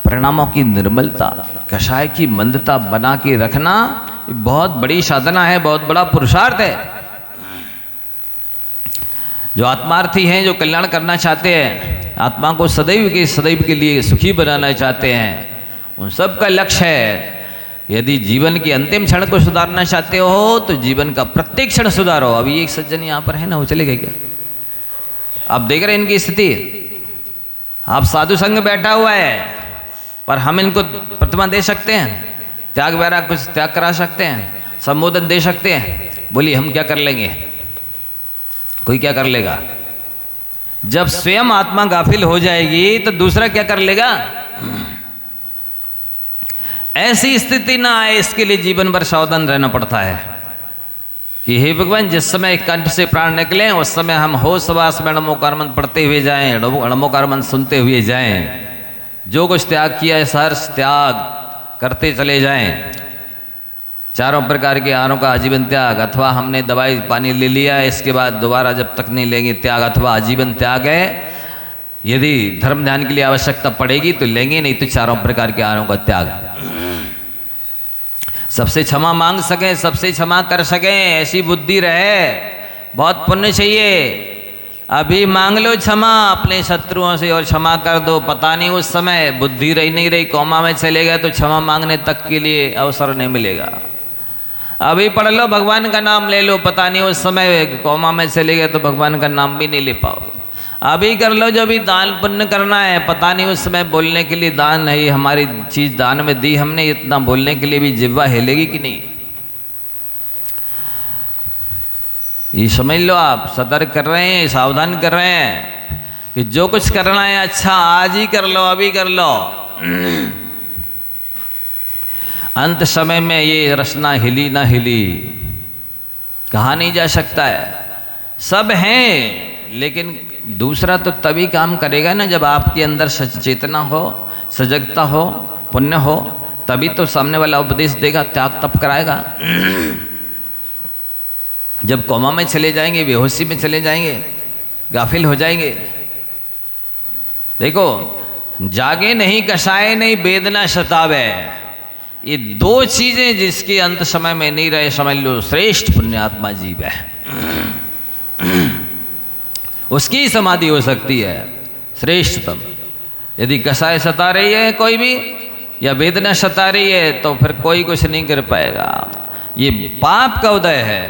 परिणामों की निर्मलता, कषाय की मंदता बना के रखना बहुत बड़ी साधना है, बहुत बड़ा पुरुषार्थ है। जो आत्मार्थी हैं, जो कल्याण करना चाहते हैं, आत्मा को सदैव के लिए सुखी बनाना चाहते हैं, उन सब का लक्ष्य है यदि जीवन के अंतिम क्षण को सुधारना चाहते हो तो जीवन का प्रत्येक क्षण सुधारो। अभी एक सज्जन यहाँ पर है ना, वो चले गए क्या? आप देख रहे हैं इनकी स्थिति। आप साधु संग बैठा हुआ है पर हम इनको प्रतिमा दे सकते हैं, त्याग वैराग कुछ त्याग करा सकते हैं, संबोधन दे सकते हैं। बोलिए हम क्या कर लेंगे? कोई क्या कर लेगा? जब स्वयं आत्मा गाफिल हो जाएगी तो दूसरा क्या कर लेगा? ऐसी स्थिति ना आए, इसके लिए जीवन भर सावधान रहना पड़ता है कि हे भगवान, जिस समय कंठ से प्राण निकले उस समय हम होश हवास में नमोकारमन पढ़ते हुए जाएं, नमोकारमन सुनते हुए जाएं। जो कुछ त्याग किया है सहर्ष त्याग करते चले जाएं। चारों प्रकार के आहारों का आजीवन त्याग, अथवा हमने दवाई पानी ले लिया है इसके बाद दोबारा जब तक नहीं लेंगे त्याग, अथवा आजीवन त्याग है। यदि धर्म ध्यान के लिए आवश्यकता पड़ेगी तो लेंगे, नहीं तो चारों प्रकार के आहारों का त्याग। सबसे क्षमा मांग सकें, सबसे क्षमा कर सकें, ऐसी बुद्धि रहे। बहुत पुण्य चाहिए। अभी मांग लो क्षमा अपने शत्रुओं से और क्षमा कर दो। पता नहीं उस समय बुद्धि रही नहीं रही, कोमा में चले गए तो क्षमा मांगने तक के लिए अवसर नहीं मिलेगा। अभी पढ़ लो, भगवान का नाम ले लो, पता नहीं उस समय कोमा में चले गए तो भगवान का नाम भी नहीं ले पाओगे। अभी कर लो जो भी दान पुण्य करना है, पता नहीं उस समय बोलने के लिए दान है, हमारी चीज दान में दी हमने, इतना बोलने के लिए भी जिह्वा हिलेगी कि नहीं? ये समझ लो, आप सतर्क कर रहे हैं, सावधान कर रहे हैं कि जो कुछ करना है अच्छा आज ही कर लो, अभी कर लो। अंत समय में ये रचना हिली ना हिली कहा नहीं जा सकता है। सब हैं, लेकिन दूसरा तो तभी काम करेगा ना जब आपके अंदर सचेतना हो, सजगता हो, पुण्य हो, तभी तो सामने वाला उपदेश देगा, त्याग तप कराएगा। जब कोमा में चले जाएंगे, बेहोशी में चले जाएंगे, गाफिल हो जाएंगे। देखो, जागे नहीं कसाए नहीं वेदना सतावे, ये 2 चीजें जिसके अंत समय में नहीं रहे, समझ लो श्रेष्ठ पुण्यात्मा जीव है। उसकी समाधि हो सकती है श्रेष्ठतम। यदि कसाय सता रही है कोई भी, या वेदना सता रही है, तो फिर कोई कुछ नहीं कर पाएगा। ये पाप का उदय है।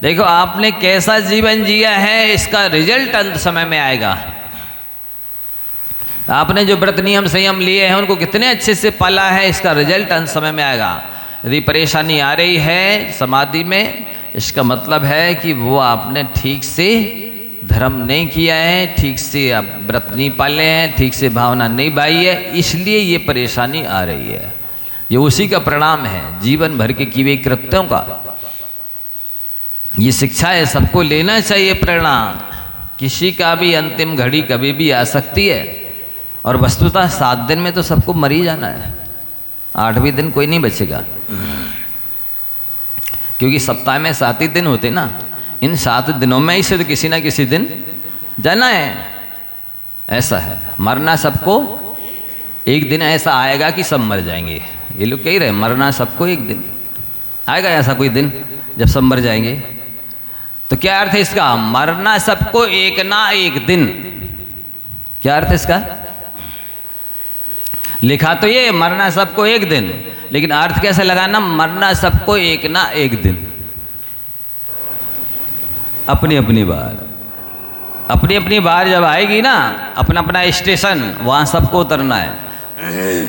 देखो, आपने कैसा जीवन जिया है इसका रिजल्ट अंत समय में आएगा। आपने जो व्रत नियम संयम लिए हैं उनको कितने अच्छे से पाला है, इसका रिजल्ट अंत समय में आएगा। यदि परेशानी आ रही है समाधि में, इसका मतलब है कि वो आपने ठीक से धर्म नहीं किया है, ठीक से आप व्रत नहीं पाले हैं, ठीक से भावना नहीं बाई है, इसलिए ये परेशानी आ रही है। ये उसी का परिणाम है जीवन भर के किए कृत्यों का। ये शिक्षा है, सबको लेना चाहिए प्रेरणा। किसी का भी अंतिम घड़ी कभी भी आ सकती है, और वस्तुतः 7 दिन में तो सबको मर ही जाना है, 8वें दिन कोई नहीं बचेगा, क्योंकि सप्ताह में 7 ही दिन होते ना। इन 7 दिनों में ही से तो किसी ना किसी दिन जाना है। ऐसा है, मरना सबको एक दिन ऐसा आएगा कि सब मर जाएंगे। ये लोग कह रहे मरना सबको एक दिन आएगा, ऐसा कोई दिन जब सब मर जाएंगे। तो क्या अर्थ है इसका? मरना सबको एक ना एक दिन। क्या अर्थ है इसका? लिखा तो ये मरना सबको एक दिन, लेकिन अर्थ कैसे लगाना? मरना सबको एक ना एक दिन। अपनी अपनी बार, अपनी अपनी बार जब आएगी ना, अपना अपना स्टेशन, वहां सबको उतरना है।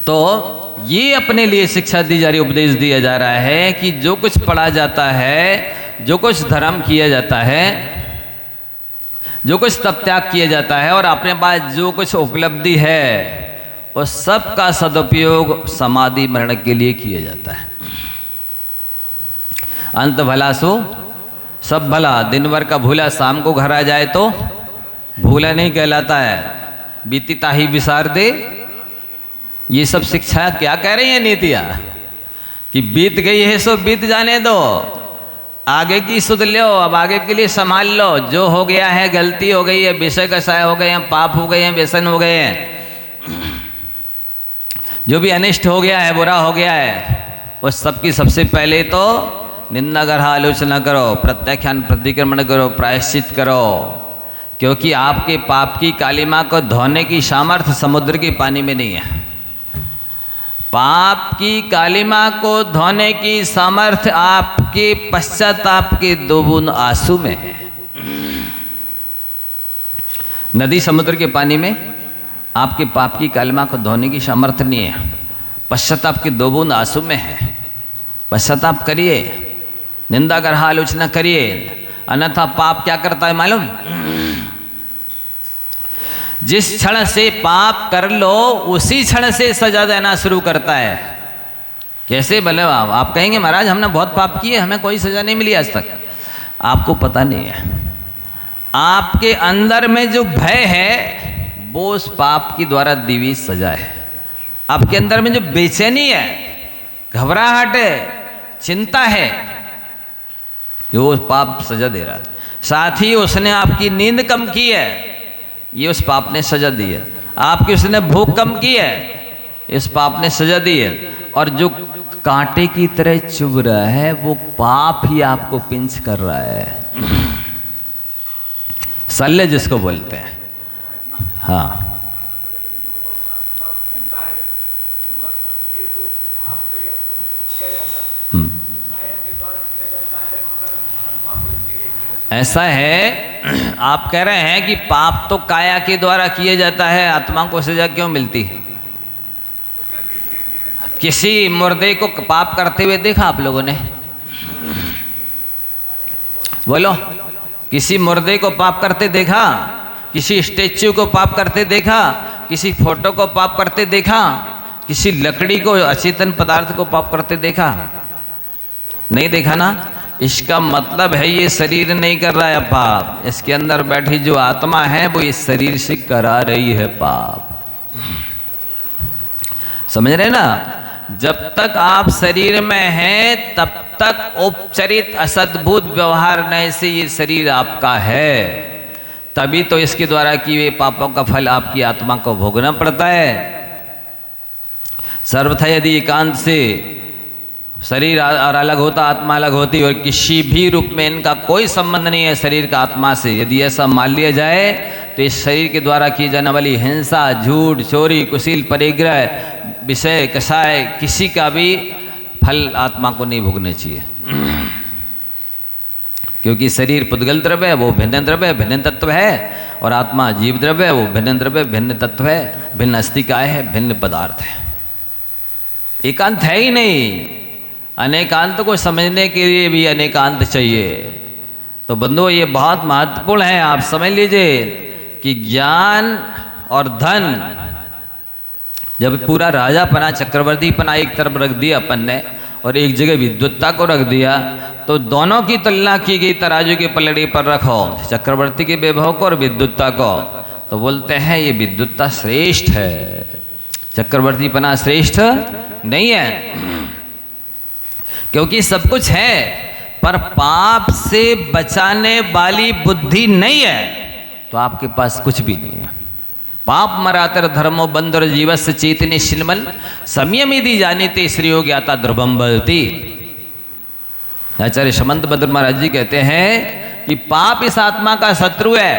तो ये अपने लिए शिक्षा दी जा रही, उपदेश दिया जा रहा है कि जो कुछ पढ़ा जाता है, जो कुछ धर्म किया जाता है, जो कुछ तप त्याग किया जाता है, और अपने पास जो कुछ उपलब्धि है, उस सब का सदुपयोग समाधि मरण के लिए किया जाता है। अंत भला सो सब भला, दिन भर का भूला शाम को घर आ जाए तो भूला नहीं कहलाता है। बीती ताही विसार दे, ये सब शिक्षा क्या कह रही है नीतियाँ? कि बीत गई है सो बीत जाने दो, आगे की सुध लो, अब आगे के लिए संभाल लो। जो हो गया है, गलती हो गई है, विषय कषाय हो गए हैं, पाप हो गए हैं, व्यसन हो गए हैं, जो भी अनिष्ट हो गया है, बुरा हो गया है, उस सब की सबसे पहले तो निंदा कर, आलोचना करो, प्रत्याख्यान प्रतिक्रमण करो, प्रायश्चित करो। क्योंकि आपके पाप की कालिमा को धोने की सामर्थ्य समुद्र के पानी में नहीं है। पाप की कालिमा को धोने की सामर्थ्य आपके पश्चाताप के 2 बूंद आंसू में है। नदी समुद्र के पानी में आपके पाप की कालिमा को धोने की सामर्थ्य नहीं है, पश्चाताप के 2 बूंद आंसू में है। पश्चाताप करिए, निंदा कर, आलोचना करिए, अन्यथा पाप क्या करता है मालूम? जिस क्षण से पाप कर लो, उसी क्षण से सजा देना शुरू करता है। कैसे? भले आप कहेंगे महाराज हमने बहुत पाप किए, हमें कोई सजा नहीं मिली आज तक। आपको पता नहीं है, आपके अंदर में जो भय है वो उस पाप की द्वारा दी हुई सजा है। आपके अंदर में जो बेचैनी है, घबराहट है, चिंता है, वो पाप सजा दे रहा है। साथ ही उसने आपकी नींद कम की है, ये उस पाप ने सजा दी है। आपकी उसने भूख कम की है, इस पाप ने सजा दी है। और जो कांटे की तरह चुभ रहा है, वो पाप ही आपको पिंच कर रहा है। शल्य जिसको बोलते हैं। हाँ, ऐसा है, आप कह रहे हैं कि पाप तो काया के द्वारा किया जाता है, आत्मा को सजा क्यों मिलती है? किसी मुर्दे को पाप करते हुए देखा आप लोगों ने? बोलो, किसी मुर्दे को पाप करते देखा? किसी स्टेच्यू को पाप करते देखा? किसी फोटो को पाप करते देखा? किसी लकड़ी को, अचेतन पदार्थ को पाप करते देखा? नहीं देखा ना। इसका मतलब है ये शरीर नहीं कर रहा है पाप, इसके अंदर बैठी जो आत्मा है वो इस शरीर से करा रही है पाप। समझ रहे ना? जब तक आप शरीर में हैं तब तक उपचरित असद्भुत व्यवहार नए से ये शरीर आपका है, तभी तो इसके द्वारा किए हुए पापों का फल आपकी आत्मा को भोगना पड़ता है। सर्वथा यदि एकांत से शरीर और अलग होता, आत्मा अलग होती, और किसी भी रूप में इनका कोई संबंध नहीं है शरीर का आत्मा से, यदि ऐसा मान लिया जाए तो इस शरीर के द्वारा की जाने वाली हिंसा, झूठ, चोरी, कुशील, परिग्रह, विषय कषाय, किसी का भी फल आत्मा को नहीं भोगना चाहिए। क्योंकि शरीर पुद्गल द्रव्य है, वो भिन्न द्रव्य है, भिन्न तत्व है, और आत्मा जीव द्रव्य है, वो भिन्न द्रव्य, भिन्न तत्व है, भिन्न अस्तिकाय है, भिन्न पदार्थ है। एकांत है ही नहीं। अनेकांत को समझने के लिए भी अनेकांत चाहिए। तो बंधुओं ये बहुत महत्वपूर्ण है, आप समझ लीजिए कि ज्ञान और धन, जब पूरा राजापना चक्रवर्तीपना एक तरफ रख दिया अपन ने और एक जगह विद्वत्ता को रख दिया, तो दोनों की तुलना की गई तराजू की पलड़ी पर रखो, चक्रवर्ती के वैभव को और विद्वत्ता को, तो बोलते हैं ये विद्वत्ता श्रेष्ठ है, चक्रवर्तीपना श्रेष्ठ नहीं है। क्योंकि सब कुछ है पर पाप से बचाने वाली बुद्धि नहीं है, तो आपके पास कुछ भी नहीं है। पाप मरातर धर्मो बंधुर जीवस्य चेतने शिलमल संयमिति जानीते श्रेयो ज्ञाता ध्रुवम बलती। आचार्य समंत भद्र महाराज जी कहते हैं कि पाप इस आत्मा का शत्रु है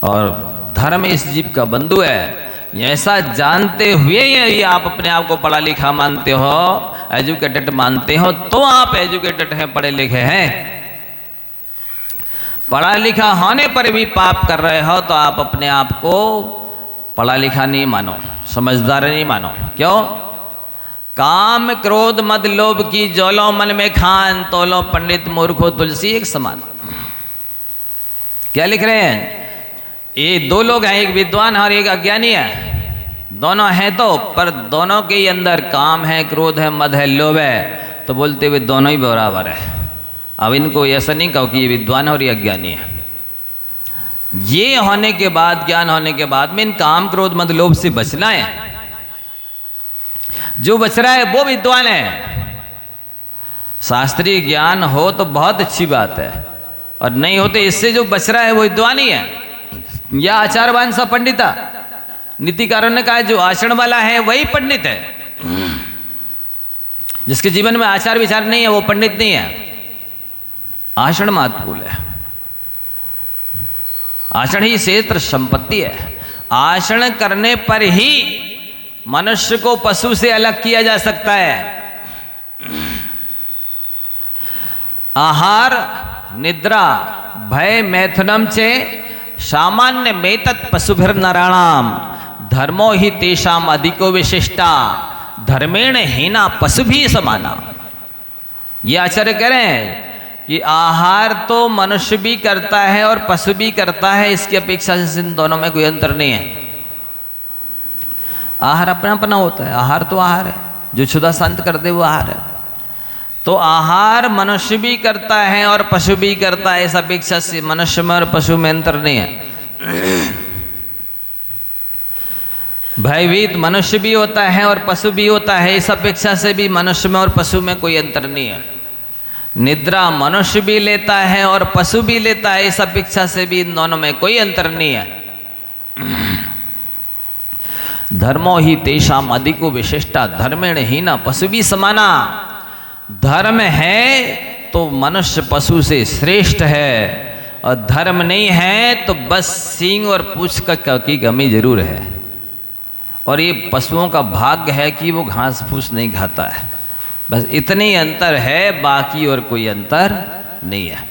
और धर्म इस जीव का बंधु है। ऐसा जानते हुए यदि आप अपने आप को पढ़ा लिखा मानते हो, एजुकेटेड मानते हो, तो आप एजुकेटेड हैं, पढ़े लिखे हैं। पढ़ा लिखा होने पर भी पाप कर रहे हो तो आप अपने आप को पढ़ा लिखा नहीं मानो, समझदार नहीं मानो। क्यों? काम क्रोध मद लोभ की जोलो मन में खान, तोलो पंडित मूर्खो तुलसी एक समान। क्या लिख रहे हैं? ये दो लोग हैं, एक विद्वान और एक अज्ञानी है। दोनों हैं तो, पर दोनों के अंदर काम है, क्रोध है, मद है, लोभ है, तो बोलते हुए दोनों ही बराबर है। अब इनको ऐसा नहीं कहो कि ये विद्वान है और ये अज्ञानी है। ये होने के बाद, ज्ञान होने के बाद में इन काम क्रोध मद लोभ से बचना है। जो बच रहा है वो विद्वान है। शास्त्रीय ज्ञान हो तो बहुत अच्छी बात है, और नहीं हो तो इससे जो बच रहा है वो विद्वान ही है। या आचारवान सा पंडिता, नीतिकारों ने कहा जो आचरण वाला है वही पंडित है। जिसके जीवन में आचार विचार नहीं है वो पंडित नहीं है। आचरण महत्वपूर्ण है। आचरण ही क्षेत्र संपत्ति है। आचरण करने पर ही मनुष्य को पशु से अलग किया जा सकता है। आहार निद्रा भय मैथुनम चे सामान्य मेतत् पशुभिर नराणाम धर्मो ही तेषाम अधिको विशिष्टा धर्मेण हीना पशु भी समाना। ये आचार्य कह रहे हैं कि आहार तो मनुष्य भी करता है और पशु भी करता है, इसकी अपेक्षा से इन दोनों में कोई अंतर नहीं है। आहार अपना अपना होता है। आहार तो आहार है, जो क्षुधा शांत कर दे वो आहार है। तो आहार मनुष्य भी करता है और पशु भी करता है, इस अपेक्षा से मनुष्य में और पशु में अंतर नहीं है। भयभीत मनुष्य भी होता है और पशु भी होता है, इस अपेक्षा से भी मनुष्य में और पशु में कोई अंतर नहीं है। निद्रा मनुष्य भी लेता है और पशु भी लेता है, इस अपेक्षा से भी इन दोनों में कोई अंतर नहीं है। धर्मो ही तेषाम अधिको विशिष्टा धर्मेण हीना पशु भी समाना। धर्म है तो मनुष्य पशु से श्रेष्ठ है, और धर्म नहीं है तो बस सींग और पूंछ की कमी जरूर है। और ये पशुओं का भाग्य है कि वो घास फूस नहीं खाता है, बस इतने ही अंतर है, बाकी और कोई अंतर नहीं है।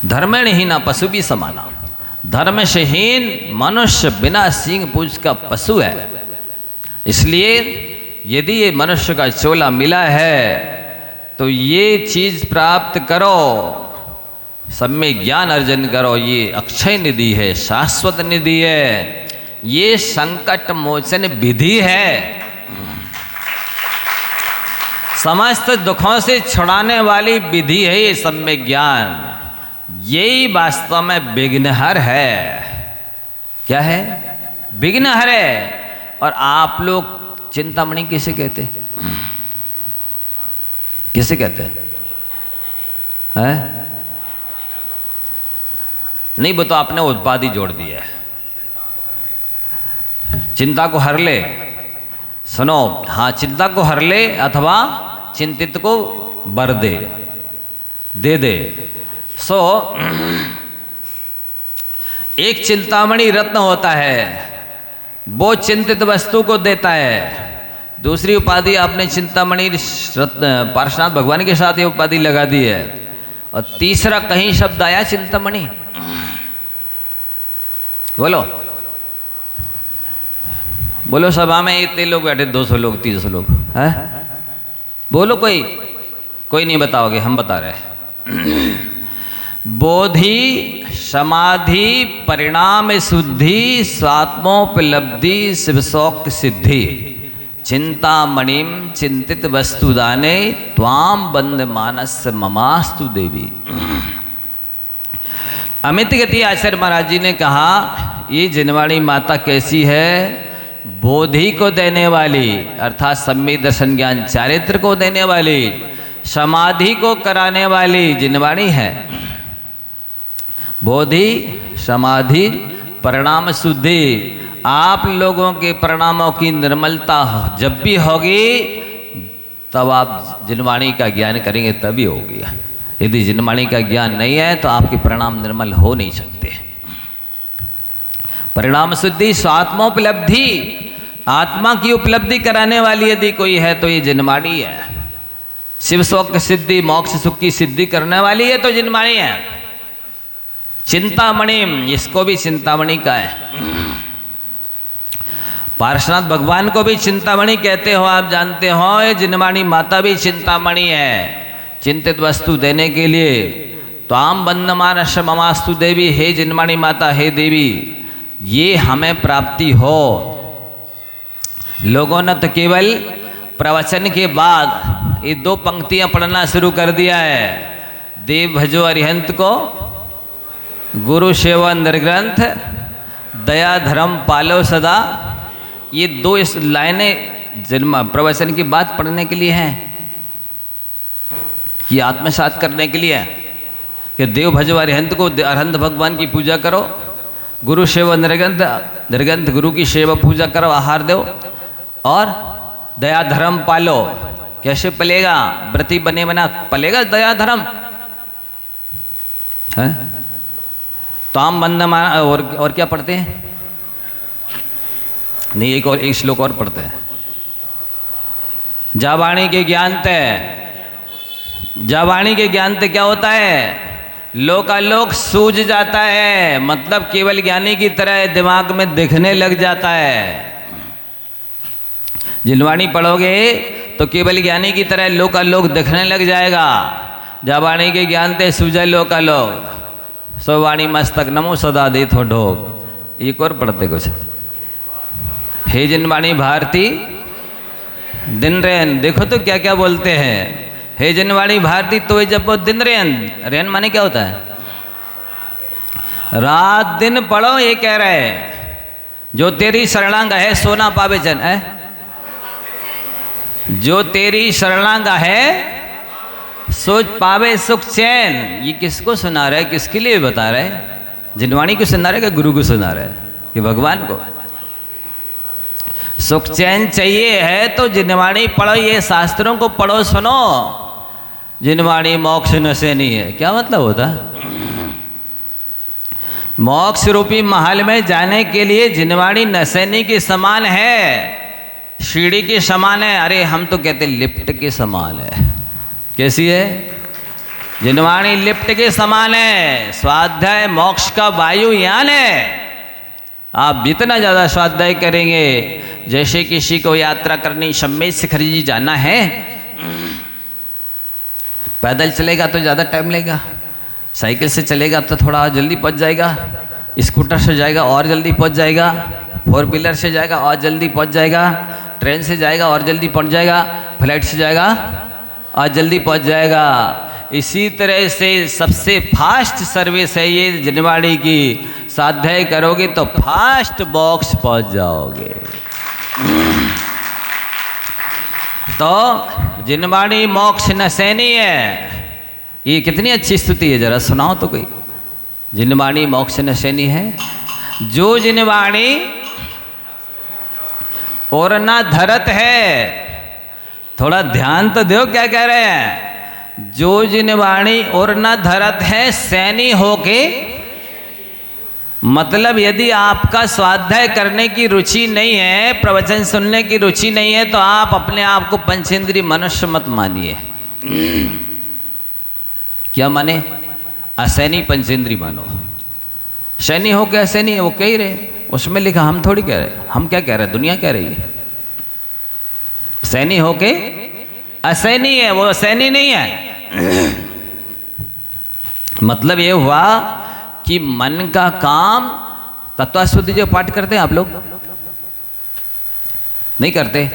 धर्मेण हीना पशु भी समाना। धर्म से हीन मनुष्य बिना सींग पूंछ का पशु है। इसलिए यदि ये मनुष्य का चोला मिला है तो ये चीज प्राप्त करो, सब में ज्ञान अर्जन करो। ये अक्षय निधि है, शाश्वत निधि है, ये संकट मोचन विधि है। समस्त दुखों से छुड़ाने वाली विधि है ये सब में ज्ञान। यही वास्तव में विघ्नहर है। क्या है? विघ्नहर है। और आप लोग चिंतामणि किसे कहते? किसे कहते हैं? नहीं, वो तो आपने उपाधि जोड़ दी है। चिंता को हर ले, सुनो, हाँ, चिंता को हर ले अथवा चिंतित को बर दे दे। सो एक चिंतामणि रत्न होता है, वो चिंतित वस्तु को देता है। दूसरी उपाधि आपने चिंतामणि रत्न पार्श्वनाथ भगवान के साथ ये उपाधि लगा दी है। और तीसरा कहीं शब्द आया चिंतामणि? बोलो बोलो, सभा में इतने लोग बैठे, 200 लोग, 300 लोग, है? बोलो कोई। कोई नहीं बताओगे, हम बता रहे। बोधि समाधि परिणाम शुद्धि स्वात्मोपलब्धि शिवशौक्य सिद्धि चिंतामणिम चिंतित वस्तुदाने त्वाम बंद मानस ममास्तु देवी। अमित गति आचार्य महाराज जी ने कहा ये जिनवाणी माता कैसी है? बोधि को देने वाली अर्थात सम्यक दर्शन ज्ञान चारित्र को देने वाली, समाधि को कराने वाली जिनवाणी है। बोधि समाधि परिणाम शुद्धि, आप लोगों के परिणामों की निर्मलता जब भी होगी तब आप जिनवाणी का ज्ञान करेंगे, तभी होगी। यदि जिनवाणी का ज्ञान नहीं है तो आपके परिणाम निर्मल हो नहीं सकते। परिणाम शुद्धि स्वात्मोपलब्धि, आत्मा की उपलब्धि कराने वाली यदि कोई है तो ये जिनवाणी है। शिव शौक सिद्धि मोक्ष सुख की सिद्धि करने वाली है तो जिनवाणी है। चिंतामणि, इसको भी चिंतामणि का है। पार्श्वनाथ भगवान को भी चिंतामणि कहते हो, आप जानते हो। ये जिनवाणी माता भी चिंतामणि है, चिंतित वस्तु देने के लिए। तो आम बंदमानस ममास्तु देवी, हे जिनवाणी माता, हे देवी, ये हमें प्राप्ति हो। लोगों ने तो केवल प्रवचन के बाद ये 2 पंक्तियां पढ़ना शुरू कर दिया है। देव भजो अरिहंत को, गुरु सेवा निर्ग्रंथ, दया धर्म पालो सदा। ये 2 इस लाइनें जन्म प्रवचन की बात पढ़ने के लिए हैं, ये आत्मसात करने के लिए है कि देव भजो अरिहंत को, अरिहंत भगवान की पूजा करो। गुरु सेवा निर्ग्रंथ, निर्ग्रंथ गुरु की सेवा पूजा करो, आहार दो। और दया धर्म पालो। कैसे पलेगा? व्रती बने बना पलेगा दया धर्म है? तो आम बंद और क्या पढ़ते हैं? नहीं, एक श्लोक और पढ़ते हैं। जावाणी के ज्ञान तय, जावाणी के ज्ञान तय क्या होता है? लोकालोक सूझ जाता है, मतलब केवल ज्ञानी की तरह दिमाग में दिखने लग जाता है। जिनवाणी पढ़ोगे तो केवल ज्ञानी की तरह लोकालोक दिखने लग जाएगा। जावाणी के ज्ञान ते सूझे लोकालोक, सवाणी मस्तक नमो सदा दे थो ढोक। एक और पढ़ते कुछ। हे जिनवाणी भारती दिन रेन, देखो तो क्या क्या बोलते हैं। हे जिनवाणी भारती तो जब वो दिन रेन, रेन माने क्या होता है? रात दिन पढ़ो, ये कह रहे हैं। जो तेरी शरणांग है सोना पावे चन है, जो तेरी शरणांग है सोच पावे सुख चैन। ये किसको सुना रहा है, किसके लिए बता रहे हैं? जिनवाणी को सुना रहे, गुरु को सुना रहे कि भगवान को? सुख चैन चाहिए है तो जिनवाणी पढ़ो, ये शास्त्रों को पढ़ो, सुनो। जिनवाणी मोक्ष नशेनी है, क्या मतलब होता? मोक्ष रूपी महल में जाने के लिए जिनवाणी नशेनी के समान है, सीढ़ी के समान है। अरे हम तो कहते लिफ्ट के समान है। कैसी है? जिनवाणी लिफ्ट के समान है। स्वाध्याय मोक्ष का वायुयान है। आप जितना ज़्यादा स्वाध्याय करेंगे, जैसे किसी को यात्रा करनी, सम्मेद शिखर जी जाना है, पैदल चलेगा तो ज़्यादा टाइम लेगा, साइकिल से चलेगा तो थोड़ा जल्दी पहुंच जाएगा, स्कूटर से जाएगा और जल्दी पहुंच जाएगा, 4 व्हीलर से जाएगा और जल्दी पहुंच जाएगा, ट्रेन से जाएगा और जल्दी पहुंच जाएगा, फ्लाइट से जाएगा और जल्दी पहुंच जाएगा। इसी तरह से सबसे फास्ट सर्विस है ये जिनवाणी की। स्वाध्याय करोगे तो फास्ट बॉक्स पहुंच जाओगे। तो जिनवाणी मोक्ष नशेनी है। ये कितनी अच्छी स्तुति है, जरा सुनाओ तो कोई। जिनवाणी मोक्ष नशेनी है। जो जिनवाणी और ना धरत है, थोड़ा ध्यान तो दो क्या कह रहे हैं। जो जिनवाणी और ना धरत है सैनी होके, मतलब यदि आपका स्वाध्याय करने की रुचि नहीं है, प्रवचन सुनने की रुचि नहीं है, तो आप अपने आप को पंचेंद्रिय मनुष्य मत मानिए। क्या माने? असैनी पंचेंद्रिय मानो। सैनी हो के असैनी है, वो कह ही रहे, उसमें लिखा, हम थोड़ी कह रहे। हम क्या कह रहे हैं? दुनिया कह रही है। सैनी हो के असैनी है, वो सैनी नहीं है। मतलब ये हुआ कि मन का काम, तत्वशुद्धि जो पाठ करते हैं आप लोग, नहीं करते?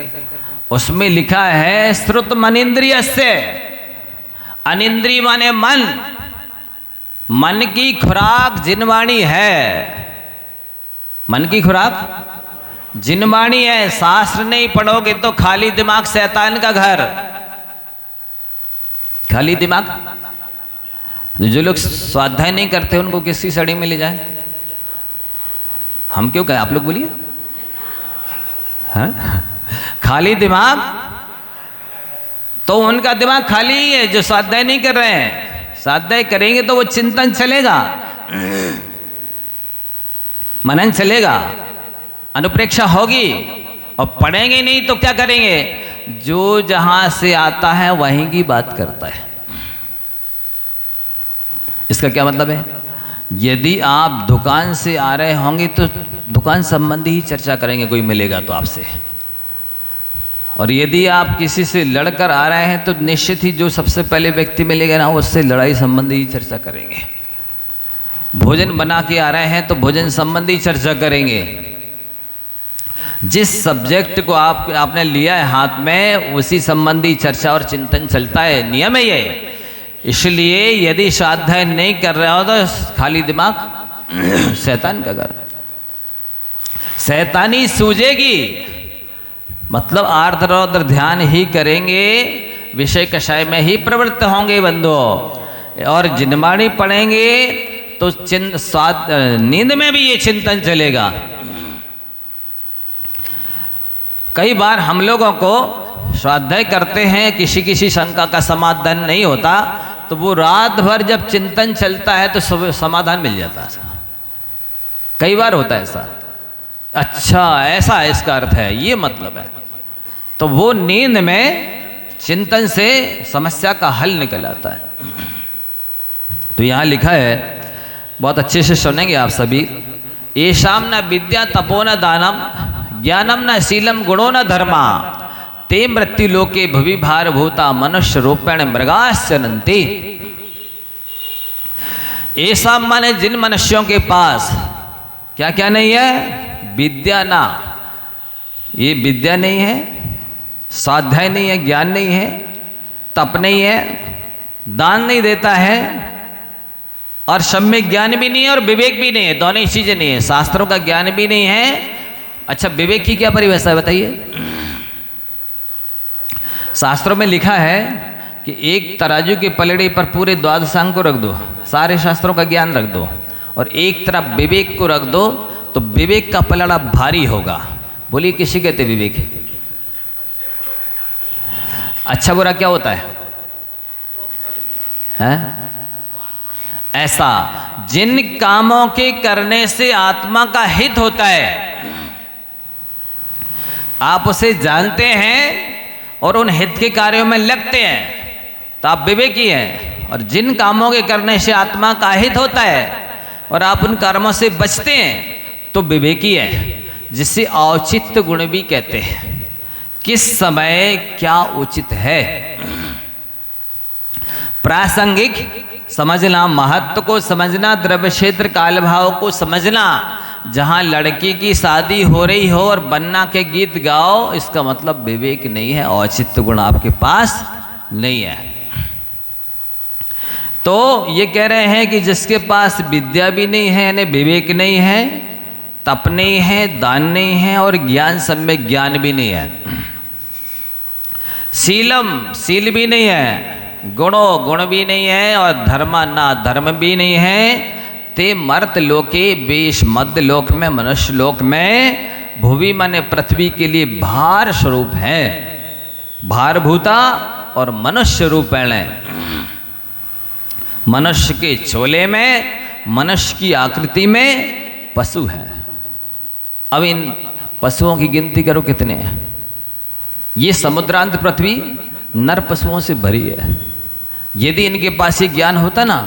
उसमें लिखा है श्रुत मनिंद्रिय से, अनिंद्रिय माने मन, मन की खुराक जिनवाणी है, मन की खुराक जिनवाणी है। शास्त्र नहीं पढ़ोगे तो खाली दिमाग शैतान का घर, खाली दिमाग। जो लोग स्वाध्याय नहीं करते उनको किसकी सड़ी में ले जाए? हम क्यों कहें, आप लोग बोलिए। हाँ? खाली दिमाग, तो उनका दिमाग खाली ही है जो स्वाध्याय नहीं कर रहे हैं। स्वाध्याय करेंगे तो वो चिंतन चलेगा, मनन चलेगा, अनुप्रेक्षा होगी। और पढ़ेंगे नहीं तो क्या करेंगे? जो जहां से आता है वहीं की बात करता है। इसका क्या मतलब है? यदि आप दुकान से आ रहे होंगे तो दुकान संबंधी ही चर्चा करेंगे, कोई मिलेगा तो आपसे। और यदि आप किसी से लड़कर आ रहे हैं तो निश्चित ही जो सबसे पहले व्यक्ति मिलेगा ना, उससे लड़ाई संबंधी ही चर्चा करेंगे। भोजन बना के आ रहे हैं तो भोजन संबंधी चर्चा करेंगे। जिस सब्जेक्ट को आपने लिया है हाथ में, उसी संबंधी चर्चा और चिंतन चलता है, नियम है ये। इसलिए यदि स्वाध्याय नहीं कर रहे हो तो खाली दिमाग शैतान का घर, शैतानी सूझेगी। मतलब आर्द्र ध्यान ही करेंगे, विषय कषाय में ही प्रवृत्त होंगे बंधुओं। और जिनवाणी पढ़ेंगे तो नींद में भी ये चिंतन चलेगा। कई बार हम लोगों को स्वाध्याय करते हैं, किसी किसी शंका का समाधान नहीं होता, तो वो रात भर जब चिंतन चलता है तो समाधान मिल जाता है। कई बार होता है ऐसा। अच्छा, ऐसा इसका अर्थ है, ये मतलब है। तो वो नींद में चिंतन से समस्या का हल निकल आता है। तो यहाँ लिखा है, बहुत अच्छे से सुनेंगे आप सभी। येषां न विद्या तपो न दानम ज्ञानम न शीलम गुणो न धर्मा ते मृत्यु लोके भुवि भार भूता मनुष्य रूपेण मृगाश्चरन्ति। ऐसा माने जिन मनुष्यों के पास क्या क्या नहीं है? विद्या ना, ये विद्या नहीं है, स्वाध्याय नहीं है, ज्ञान नहीं है, तप नहीं है, दान नहीं देता है, और सम्यक ज्ञान भी नहीं है और विवेक भी नहीं है। दोनों ही चीजें नहीं है। शास्त्रों का ज्ञान भी नहीं है। अच्छा, विवेक की क्या परिभाषा है बताइए? शास्त्रों में लिखा है कि एक तराजू के पलड़े पर पूरे द्वादशांग को रख दो, सारे शास्त्रों का ज्ञान रख दो, और एक तरफ विवेक को रख दो, तो विवेक का पलड़ा भारी होगा। बोलिए, किसी कहते विवेक? अच्छा बुरा क्या होता है? ऐसा जिन कामों के करने से आत्मा का हित होता है, आप उसे जानते हैं और उन हित के कार्यों में लगते हैं, तो आप विवेकी हैं। और जिन कामों के करने से आत्मा का हित होता है और आप उन कर्मों से बचते हैं, तो विवेकी है, जिसे औचित्य गुण भी कहते हैं। किस समय क्या उचित है, प्रासंगिक समझना, महत्व को समझना, द्रव्य क्षेत्र काल भाव को समझना। जहां लड़की की शादी हो रही हो और बन्ना के गीत गाओ, इसका मतलब विवेक नहीं है, औचित्य गुण आपके पास नहीं है। तो ये कह रहे हैं कि जिसके पास विद्या भी नहीं है, यानी विवेक नहीं है, तप नहीं है, दान नहीं है, और ज्ञान सम्यक ज्ञान भी नहीं है, शीलम शील भी नहीं है, गुणो गुण भी नहीं है, और धर्मा ना धर्म भी नहीं है, ते मर्त लोके बेश मध्य लोक में, मनुष्य लोक में, भुवि माने पृथ्वी के लिए भार स्वरूप है, भारभूता और मनुष्य रूपेण, मनुष्य के चोले में, मनुष्य की आकृति में पशु है। अब इन पशुओं की गिनती करो कितने हैं। ये समुद्रांत पृथ्वी नर पशुओं से भरी है। यदि इनके पास ये ज्ञान होता ना,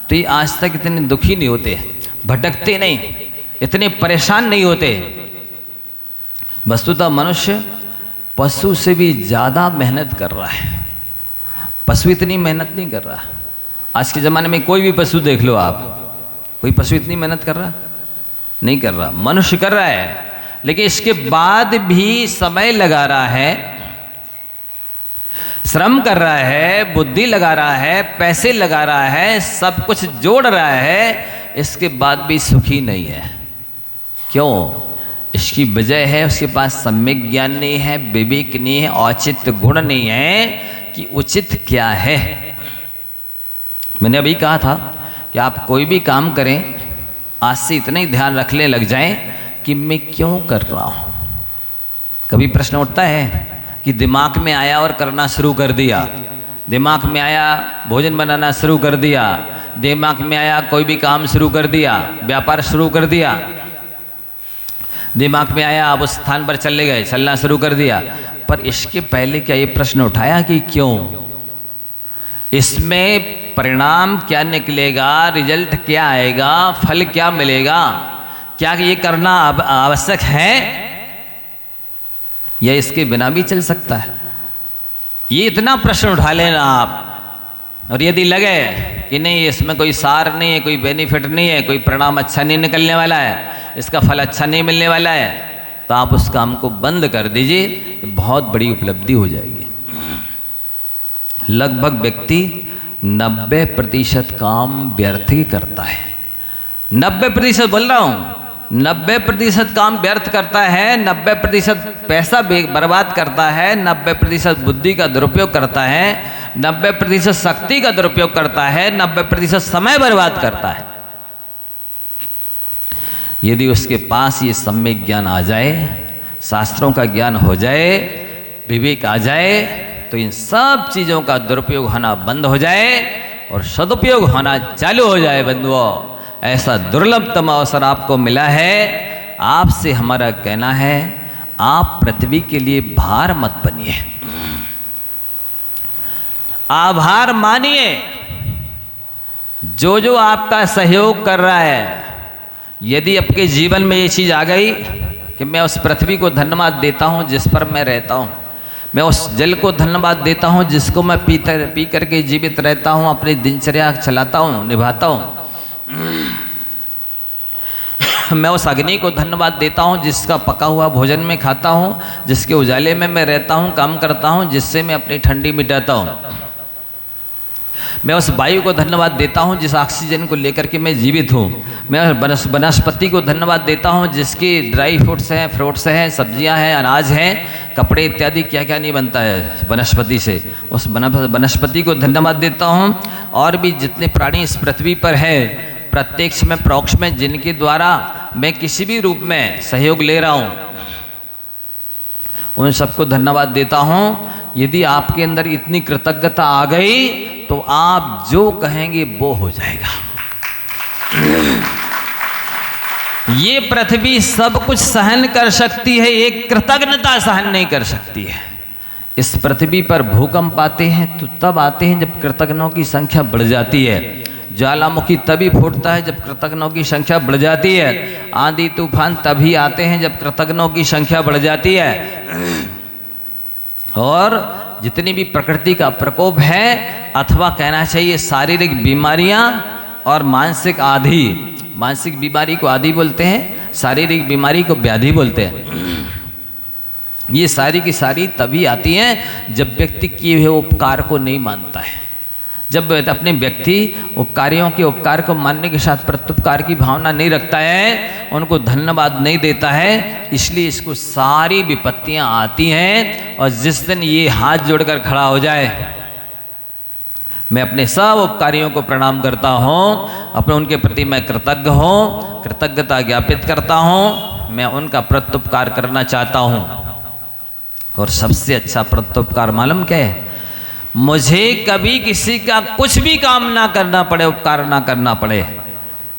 तो ये आज तक इतने दुखी नहीं होते, भटकते नहीं, इतने परेशान नहीं होते। वस्तुतः मनुष्य पशु से भी ज्यादा मेहनत कर रहा है। पशु इतनी मेहनत नहीं कर रहा। आज के ज़माने में कोई भी पशु देख लो आप, कोई पशु इतनी मेहनत कर रहा नहीं कर रहा। मनुष्य कर रहा है, लेकिन इसके बाद भी समय लगा रहा है, श्रम कर रहा है, बुद्धि लगा रहा है, पैसे लगा रहा है, सब कुछ जोड़ रहा है, इसके बाद भी सुखी नहीं है। क्यों? इसकी वजह है उसके पास सम्यक ज्ञान नहीं है, विवेक नहीं है, औचित्य गुण नहीं है कि उचित क्या है। मैंने अभी कहा था कि आप कोई भी काम करें, आज से इतना ही ध्यान रखने लग जाएं कि मैं क्यों कर रहा हूं। कभी प्रश्न उठता है कि दिमाग में आया और करना शुरू कर दिया, दिमाग में आया भोजन बनाना शुरू कर दिया, दिमाग में आया कोई भी काम शुरू कर दिया, व्यापार शुरू कर दिया, दिमाग में आया आप उस स्थान पर चले गए, चलना शुरू कर दिया, पर इसके पहले क्या ये प्रश्न उठाया कि क्यों? इसमें परिणाम क्या निकलेगा, रिजल्ट क्या आएगा, फल क्या मिलेगा, क्या ये करना अब आवश्यक है या इसके बिना भी चल सकता है? ये इतना प्रश्न उठा लेना आप। और यदि लगे कि नहीं इसमें कोई सार नहीं है, कोई बेनिफिट नहीं है, कोई परिणाम अच्छा नहीं निकलने वाला है, इसका फल अच्छा नहीं मिलने वाला है, तो आप उस काम को बंद कर दीजिए, बहुत बड़ी उपलब्धि हो जाएगी। लगभग व्यक्ति 90% काम व्यर्थ ही करता है। 90% बोल रहा हूँ, 90% काम व्यर्थ करता है, 90% पैसा बर्बाद करता है, 90% बुद्धि का दुरुपयोग करता है, 90% शक्ति का दुरुपयोग करता है, 90% समय बर्बाद करता है। यदि उसके पास ये सम्यक ज्ञान आ जाए, शास्त्रों का ज्ञान हो जाए, विवेक आ जाए, तो इन सब चीज़ों का दुरुपयोग होना बंद हो जाए और सदुपयोग होना चालू हो जाए। बंधुओं, ऐसा दुर्लभतम अवसर आपको मिला है। आपसे हमारा कहना है, आप पृथ्वी के लिए भार मत बनिए, आभार मानिए। जो जो आपका सहयोग कर रहा है, यदि आपके जीवन में ये चीज़ आ गई कि मैं उस पृथ्वी को धन्यवाद देता हूँ जिस पर मैं रहता हूँ, मैं उस जल को धन्यवाद देता हूँ जिसको मैं पी करके जीवित रहता हूँ, अपनी दिनचर्या चलाता हूँ, निभाता हूँ, मैं उस अग्नि को धन्यवाद देता हूँ जिसका पका हुआ भोजन में खाता हूँ, जिसके उजाले में मैं रहता हूँ, काम करता हूँ, जिससे मैं अपनी ठंडी मिटाता हूँ, मैं उस वायु को धन्यवाद देता हूँ जिस ऑक्सीजन को लेकर के मैं जीवित हूँ, मैं वनस्पति को धन्यवाद देता हूँ जिसके ड्राई फ्रूट्स हैं, फ्रूट्स हैं, सब्जियाँ हैं, अनाज हैं, कपड़े इत्यादि क्या क्या नहीं बनता है वनस्पति से, उस वनस्पति को धन्यवाद देता हूँ। और भी जितने प्राणी इस पृथ्वी पर है, प्रत्यक्ष में परोक्ष में, जिनके द्वारा मैं किसी भी रूप में सहयोग ले रहा हूँ, उन सबको धन्यवाद देता हूँ। यदि आपके अंदर इतनी कृतज्ञता आ गई तो आप जो कहेंगे वो हो जाएगा। ये पृथ्वी सब कुछ सहन कर सकती है, एक कृतज्ञता सहन नहीं कर सकती है। इस पृथ्वी पर भूकंप आते हैं तो तब आते हैं जब कृतज्ञों की संख्या बढ़ जाती है, ज्वालामुखी तभी फूटता है जब कृतज्ञों की संख्या बढ़ जाती है, आंधी तूफान तभी आते हैं जब कृतज्ञों की संख्या बढ़ जाती है। और जितनी भी प्रकृति का प्रकोप है, अथवा कहना चाहिए शारीरिक बीमारियां और मानसिक आदि, मानसिक बीमारी को आदि बोलते हैं, शारीरिक बीमारी को व्याधि बोलते हैं, ये सारी की सारी तभी आती हैं जब व्यक्ति किए हुए उपकार को नहीं मानता है, जब अपने व्यक्ति उपकारियों के उपकार को मानने के साथ प्रत्युपकार की भावना नहीं रखता है, उनको धन्यवाद नहीं देता है। इसलिए इसको सारी विपत्तियां आती हैं। और जिस दिन ये हाथ जोड़कर खड़ा हो जाए, मैं अपने सब उपकारियों को प्रणाम करता हूँ, अपने उनके प्रति मैं कृतज्ञ हूँ, कृतज्ञता ज्ञापित करता हूँ, मैं उनका प्रत्युपकार करना चाहता हूँ। और सबसे अच्छा प्रत्युपकार मालूम क्या है? मुझे कभी किसी का कुछ भी काम ना करना पड़े, उपकार ना करना पड़े।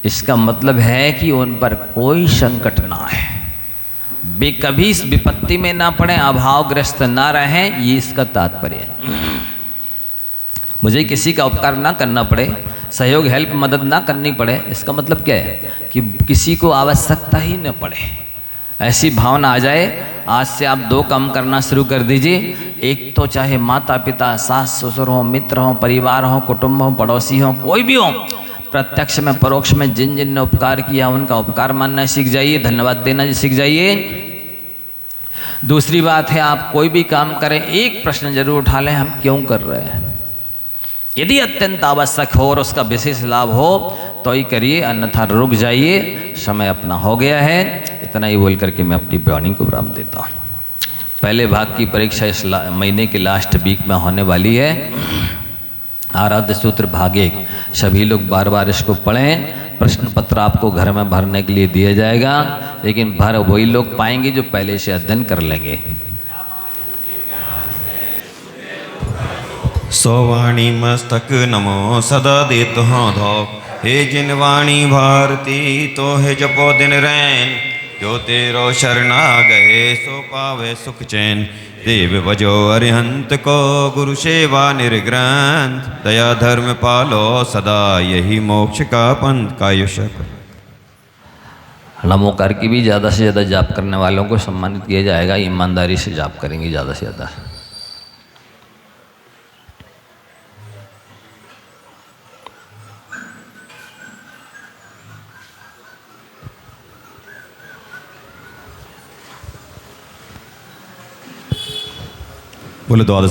इसका मतलब है कि उन पर कोई संकट ना है, वे कभी इस विपत्ति में ना पड़े, अभावग्रस्त ना रहें, ये इसका तात्पर्य है। मुझे किसी का उपकार ना करना पड़े, सहयोग हेल्प मदद ना करनी पड़े, इसका मतलब क्या है कि किसी को आवश्यकता ही न पड़े। ऐसी भावना आ जाए, आज से आप 2 काम करना शुरू कर दीजिए। एक तो चाहे माता पिता, सास ससुर हो, मित्र हो, परिवार हो, कुटुंब हो, पड़ोसी हो, कोई भी हो, प्रत्यक्ष में परोक्ष में जिन जिन ने उपकार किया उनका उपकार मानना सीख जाइए, धन्यवाद देना सीख जाइए। दूसरी बात है, आप कोई भी काम करें एक प्रश्न जरूर उठा लें, हम क्यों कर रहे हैं। यदि अत्यंत आवश्यक हो और उसका विशेष लाभ हो तो ही करिए, अन्यथा रुक जाइए, समय अपना हो गया है। इतना ही बोल करके मैं अपनी वाणी को विराम देता हूँ। पहले भाग की परीक्षा इस महीने के लास्ट वीक में होने वाली है। आराध्य सूत्र भाग 1, सभी लोग बार बार इसको पढ़ें। प्रश्न पत्र आपको घर में भरने के लिए दिया जाएगा, लेकिन भर वही लोग पाएंगे जो पहले से अध्ययन कर लेंगे। सो वाणी मस्तक नमो सदा देत हाँ धो, हे जिन वाणी भारती तो है जपो दिन रैन, जो तेरो शरणा गए सो पावे सुख चैन। देव भजो अरिहंत को गुरु सेवा निर्ग्रंथ, दया धर्म पालो सदा यही मोक्ष का पंथ का यशक। नमोकार की भी ज़्यादा से ज़्यादा जाप करने वालों को सम्मानित किया जाएगा, ईमानदारी से जाप करेंगे ज़्यादा से ज़्यादा। बोले द्वादश